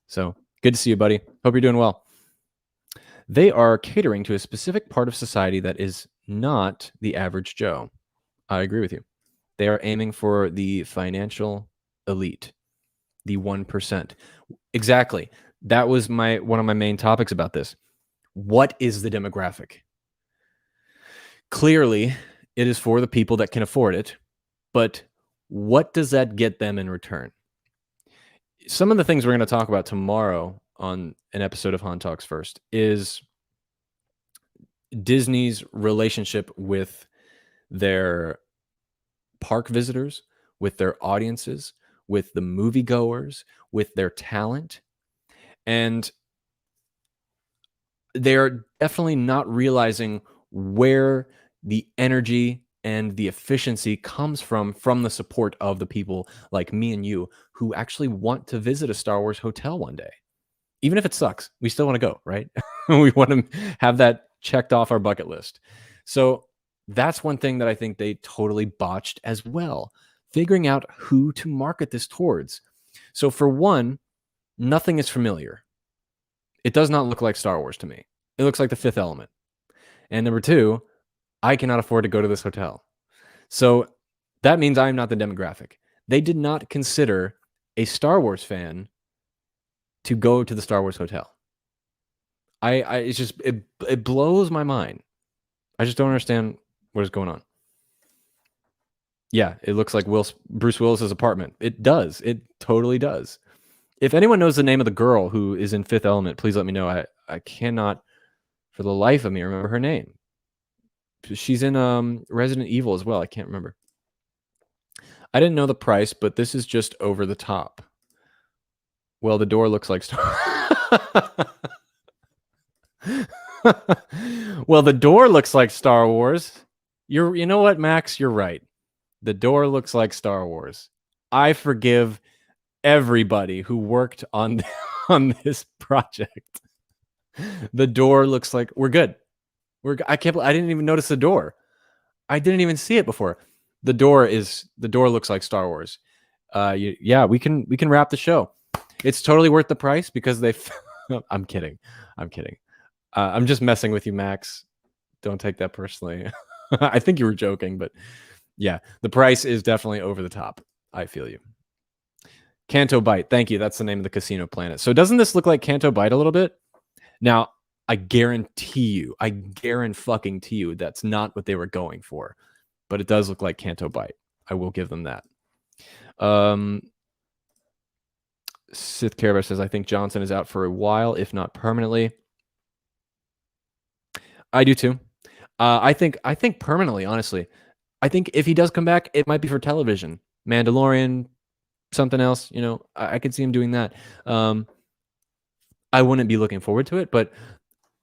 So good to see you, buddy. Hope you're doing well. They are catering to a specific part of society that is not the average Joe. I agree with you. They are aiming for the financial elite, the 1%. Exactly. That was one of my main topics about this. What is the demographic? Clearly, it is for the people that can afford it, but what does that get them in return? Some of the things we're going to talk about tomorrow on an episode of Han Talks First is Disney's relationship with their park visitors, with their audiences, with the moviegoers, with their talent. And they're definitely not realizing where the energy and the efficiency comes from the support of the people like me and you who actually want to visit a Star Wars hotel one day. Even if it sucks, we still want to go, right? We want to have that checked off our bucket list. So that's one thing that I think they totally botched as well, figuring out who to market this towards. So for one, nothing is familiar. It does not look like Star Wars to me. It looks like The Fifth Element. And number two, I cannot afford to go to this hotel. So that means I'm not the demographic. They did not consider a Star Wars fan to go to the Star Wars hotel. It's just, it blows my mind. I just don't understand what is going on. Yeah, it looks like Bruce Willis's apartment. It does. It totally does. If anyone knows the name of the girl who is in Fifth Element, please let me know. I cannot, for the life of me, remember her name. She's in Resident Evil as well. I can't remember. I didn't know the price, but this is just over the top. Well, the door looks like Star. Well, the door looks like Star Wars. You know what, Max? You're right. The door looks like Star Wars. I forgive everybody who worked on this project. The door looks like we're good. I didn't even notice the door. I didn't even see it before. The door looks like Star Wars. Yeah, we can wrap the show. It's totally worth the price because they. I'm kidding. I'm just messing with you, Max. Don't take that personally. I think you were joking, but yeah, the price is definitely over the top. I feel you. Canto Bite. Thank you. That's the name of the casino planet. So doesn't this look like Canto Bite a little bit? Now, I guarantee you that's not what they were going for, but it does look like Canto Bite. I will give them that. Sith Caravan says, I think Johnson is out for a while, if not permanently. I do too. I think permanently, honestly. I think if he does come back, it might be for television. Mandalorian, something else, I could see him doing that. I wouldn't be looking forward to it, but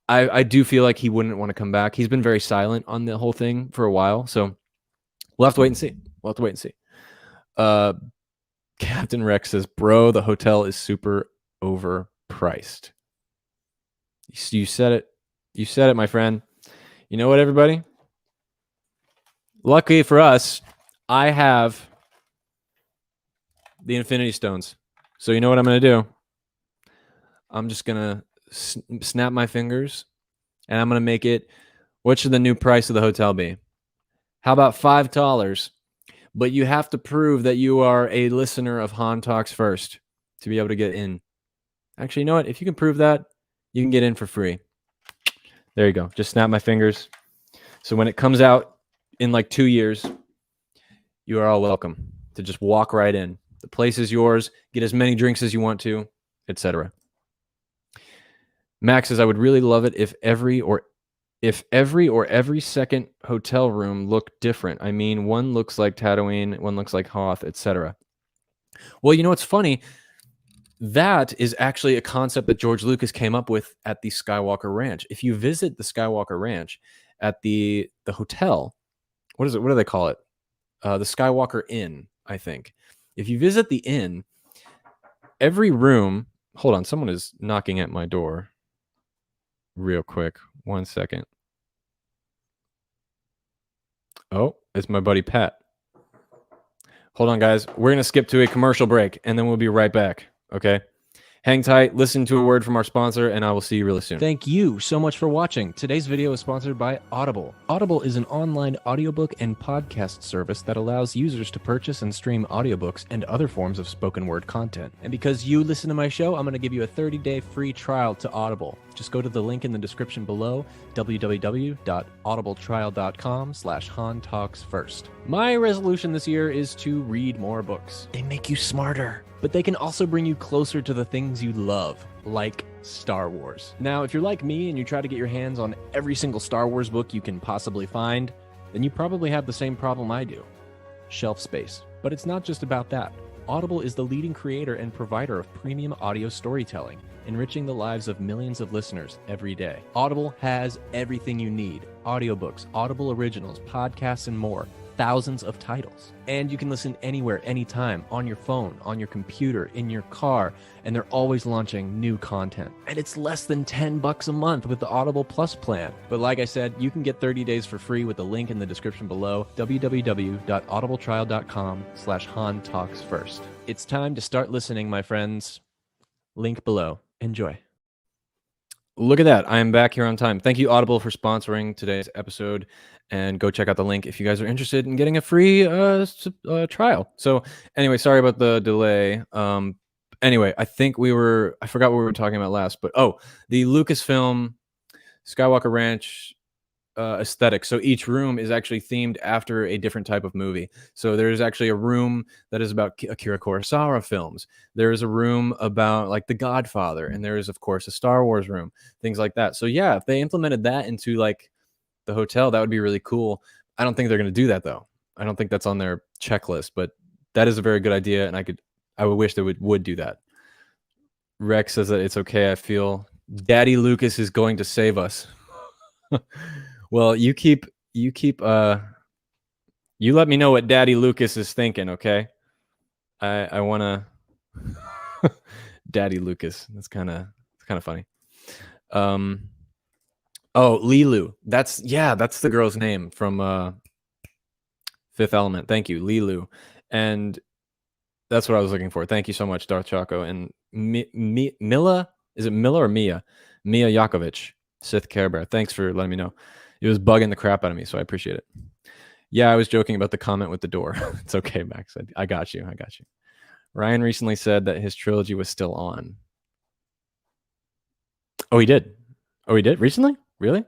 I do feel like he wouldn't want to come back. He's been very silent on the whole thing for a while, so we'll have to wait and see. Captain Rex says, bro, the hotel is super overpriced. You said it. You said it, my friend. You know what, everybody? Luckily for us, I have the Infinity Stones. So you know what I'm going to do? I'm just going to snap my fingers and I'm going to make it, what should the new price of the hotel be? How about $5? But you have to prove that you are a listener of Han Talks First to be able to get in. Actually, you know what? If you can prove that, you can get in for free. There you go. Just snap my fingers. So when it comes out in like 2 years, you are all welcome to just walk right in. The place is yours. Get as many drinks as you want to, etc. Max says, I would really love it if every or every second hotel room looked different. I mean, one looks like Tatooine, one looks like Hoth, etc. Well, you know what's funny? That is actually a concept that George Lucas came up with at the Skywalker Ranch. If you visit the Skywalker Ranch at the hotel, what is it? What do they call it? The Skywalker Inn, I think. If you visit the inn, every room. Hold on, someone is knocking at my door. Real quick, 1 second. Oh, it's my buddy Pat. Hold on, guys. We're going to skip to a commercial break, and then we'll be right back. Okay? Hang tight, listen to a word from our sponsor, and I will see you really soon. Thank you so much for watching. Today's video is sponsored by Audible. Audible is an online audiobook and podcast service that allows users to purchase and stream audiobooks and other forms of spoken word content. And because you listen to my show, I'm going to give you a 30-day free trial to Audible. Just go to the link in the description below, www.audibletrial.com/HanTalksFirst. My resolution this year is to read more books. They make you smarter, but they can also bring you closer to the things you love, like Star Wars. Now, if you're like me and you try to get your hands on every single Star Wars book you can possibly find, then you probably have the same problem I do: shelf space. But it's not just about that. Audible is the leading creator and provider of premium audio storytelling, enriching the lives of millions of listeners every day. Audible has everything you need: audiobooks, Audible originals, podcasts, and more. Thousands of titles. And you can listen anywhere, anytime, on your phone, on your computer, in your car, and they're always launching new content. And it's less than $10 a month with the Audible Plus plan. But like I said, you can get 30 days for free with the link in the description below, www.audibletrial.com/HanTalksFirst. It's time to start listening, my friends. Link below. Enjoy. Look at that. I am back here on time. Thank you, Audible, for sponsoring today's episode. And go check out the link if you guys are interested in getting a free trial. So anyway, sorry about the delay. Anyway, I forgot what we were talking about last, but the Lucasfilm Skywalker Ranch aesthetic. So each room is actually themed after a different type of movie. So there's actually a room that is about Akira Kurosawa films. There's a room about like The Godfather, and there is of course a Star Wars room, things like that. So yeah, if they implemented that into like the hotel, that would be really cool. I don't think they're going to do that though. I don't think that's on their checklist, but that is a very good idea, and I would wish they would do that. Rex says that it's okay. I feel Daddy Lucas is going to save us. Well, you let me know what Daddy Lucas is thinking, okay? I want to Daddy Lucas. It's kind of funny. Oh, Lilu. That's the girl's name from Fifth Element. Thank you, Lilu. And that's what I was looking for. Thank you so much, Darth Chaco. And Mila, is it Mila or Mia? Mia Yakovich, Sith Care Bear. Thanks for letting me know. It was bugging the crap out of me, so I appreciate it. Yeah, I was joking about the comment with the door. It's okay, Max. I got you. Ryan recently said that his trilogy was still on. Oh, he did? Recently? Really?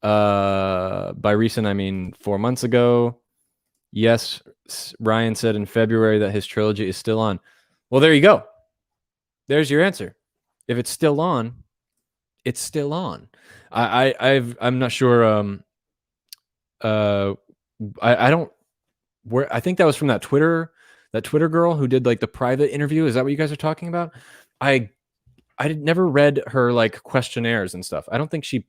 By recent, I mean 4 months ago. Yes, Ryan said in February that his trilogy is still on. Well, there you go. There's your answer. If it's still on, it's still on. I'm not sure. I don't. I think that was from that Twitter girl who did like the private interview. Is that what you guys are talking about? I never read her like questionnaires and stuff. I don't think she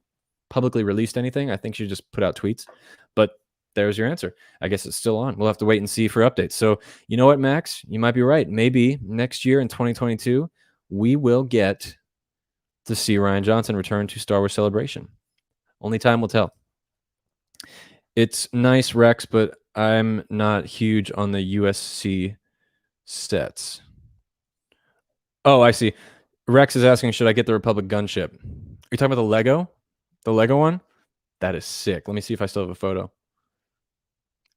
publicly released anything. I think she just put out tweets. But there's your answer. I guess it's still on. We'll have to wait and see for updates. So you know what, Max? You might be right. Maybe next year in 2022, we will get to see Rian Johnson return to Star Wars Celebration. Only time will tell. It's nice, Rex, but I'm not huge on the USC sets. Oh, I see. Rex is asking, should I get the Republic gunship? Are you talking about the Lego? The Lego one? That is sick. Let me see if I still have a photo.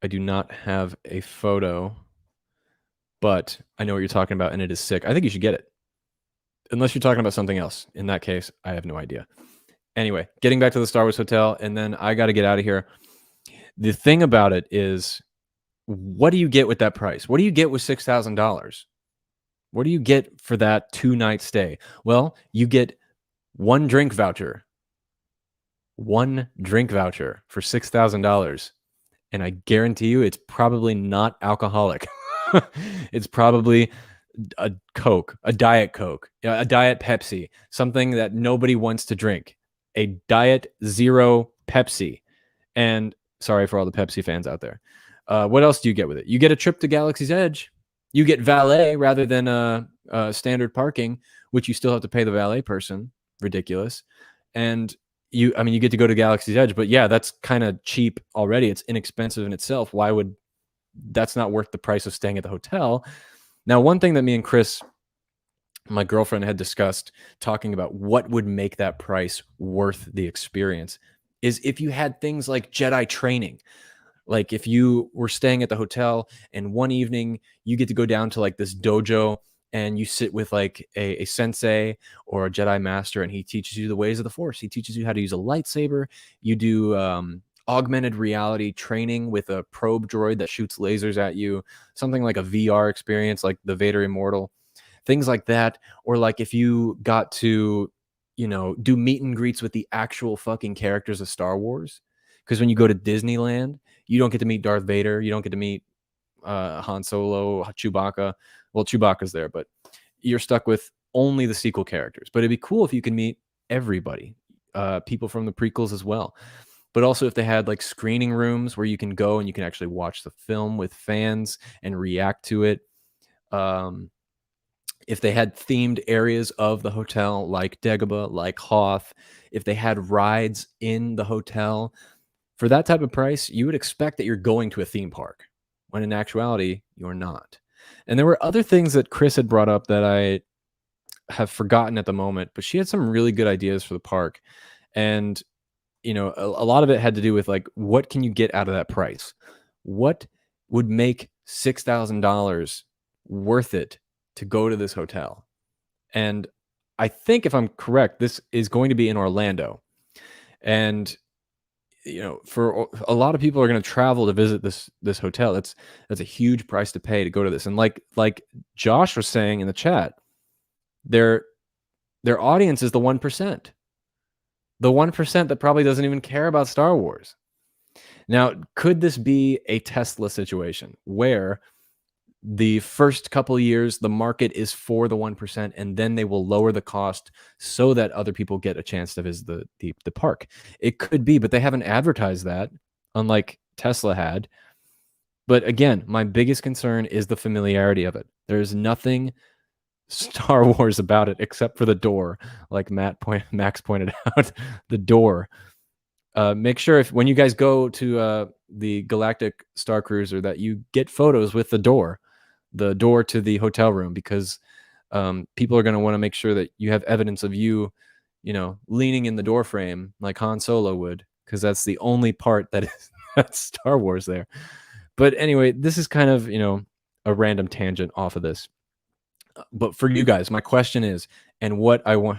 I do not have a photo, but I know what you're talking about, and it is sick. I think you should get it. Unless you're talking about something else. In that case, I have no idea. Anyway, getting back to the Star Wars Hotel, and then I got to get out of here. The thing about it is, what do you get with that price? What do you get with $6,000? What do you get for that 2-night stay? Well, you get one drink voucher. One drink voucher for $6,000. And I guarantee you it's probably not alcoholic. It's probably a Coke, a Diet Coke, a Diet Pepsi, something that nobody wants to drink. A Diet Zero Pepsi. And sorry for all the Pepsi fans out there. What else do you get with it? You get a trip to Galaxy's Edge. You get valet rather than standard parking, which you still have to pay the valet person. Ridiculous. And you get to go to Galaxy's Edge, but yeah, that's kind of cheap already. It's inexpensive in itself. That's not worth the price of staying at the hotel. Now, one thing that me and Chris, my girlfriend, had discussed talking about what would make that price worth the experience is if you had things like Jedi training. Like if you were staying at the hotel and one evening you get to go down to like this dojo and you sit with like a sensei or a Jedi master, and he teaches you the ways of the Force. He teaches you how to use a lightsaber. You do augmented reality training with a probe droid that shoots lasers at you, something like a VR experience like the Vader Immortal, things like that. Or like if you got to, do meet and greets with the actual fucking characters of Star Wars. Because when you go to Disneyland, you don't get to meet Darth Vader. You don't get to meet Han Solo, Chewbacca. Well, Chewbacca's there, but you're stuck with only the sequel characters. But it'd be cool if you could meet everybody, people from the prequels as well. But also if they had like screening rooms where you can go and you can actually watch the film with fans and react to it. If they had themed areas of the hotel like Dagobah, like Hoth, if they had rides in the hotel, for that type of price, you would expect that you're going to a theme park, when in actuality, you're not. And there were other things that Chris had brought up that I have forgotten at the moment, but she had some really good ideas for the park. And, a lot of it had to do with like, what can you get out of that price? What would make $6,000 worth it to go to this hotel? And I think if I'm correct, this is going to be in Orlando. And for a lot of people are going to travel to visit this hotel. That's a huge price to pay to go to this. And like Josh was saying in the chat, their audience is the 1%. The 1% that probably doesn't even care about Star Wars. Now, could this be a Tesla situation where the first couple of years, the market is for the 1%, and then they will lower the cost so that other people get a chance to visit the park? It could be, but they haven't advertised that, unlike Tesla had. But again, my biggest concern is the familiarity of it. There's nothing Star Wars about it except for the door, like Max pointed out, the door. Make sure when you guys go to the Galactic Star Cruiser that you get photos with the door to the hotel room, because people are going to want to make sure that you have evidence of you, leaning in the door frame like Han Solo would, because that's the only part that is that's Star Wars there. But anyway, this is kind of, a random tangent off of this. But for you guys, my question is, and what I want,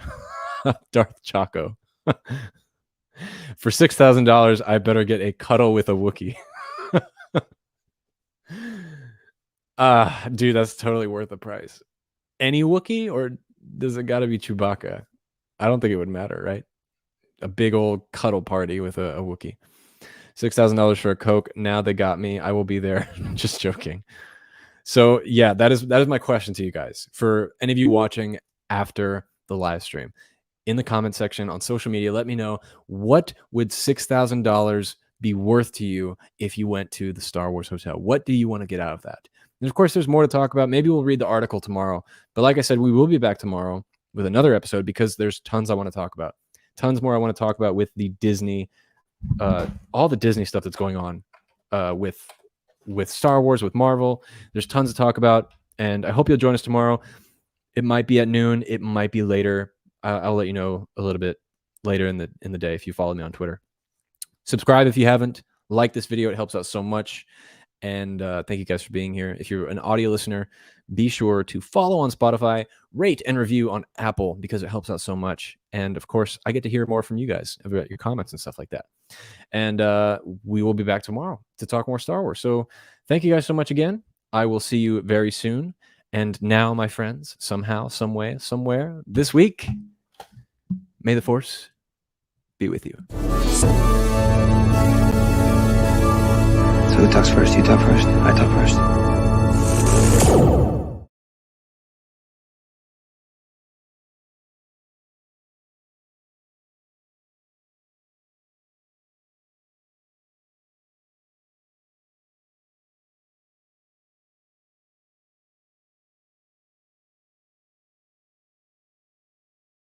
Darth Chaco, for $6,000, I better get a cuddle with a Wookiee. Dude, that's totally worth the price. Any Wookiee, or does it got to be Chewbacca? I don't think it would matter, right? A big old cuddle party with a Wookiee. $6,000 for a Coke. Now they got me. I will be there. Just joking. So yeah, that is my question to you guys. For any of you watching after the live stream, in the comment section on social media, let me know, what would $6,000 be worth to you if you went to the Star Wars Hotel? What do you want to get out of that? And of course, there's more to talk about. Maybe we'll read the article tomorrow. But like I said, we will be back tomorrow with another episode, because there's tons I want to talk about. Tons more I want to talk about with the Disney, all the Disney stuff that's going on with Star Wars, with Marvel. There's tons to talk about, and I hope you'll join us tomorrow. It might be at noon. It might be later. I'll let you know a little bit later in the day if you follow me on Twitter. Subscribe if you haven't. Like this video. It helps out so much. And thank you guys for being here. If you're an audio listener, be sure to follow on Spotify, rate and review on Apple because it helps out so much. And of course, I get to hear more from you guys about your comments and stuff like that. And we will be back tomorrow to talk more Star Wars. So thank you guys so much again. I will see you very soon. And now, my friends, somehow, some way, somewhere, this week, may the Force be with you. So who talks first? You talk first? I talk first.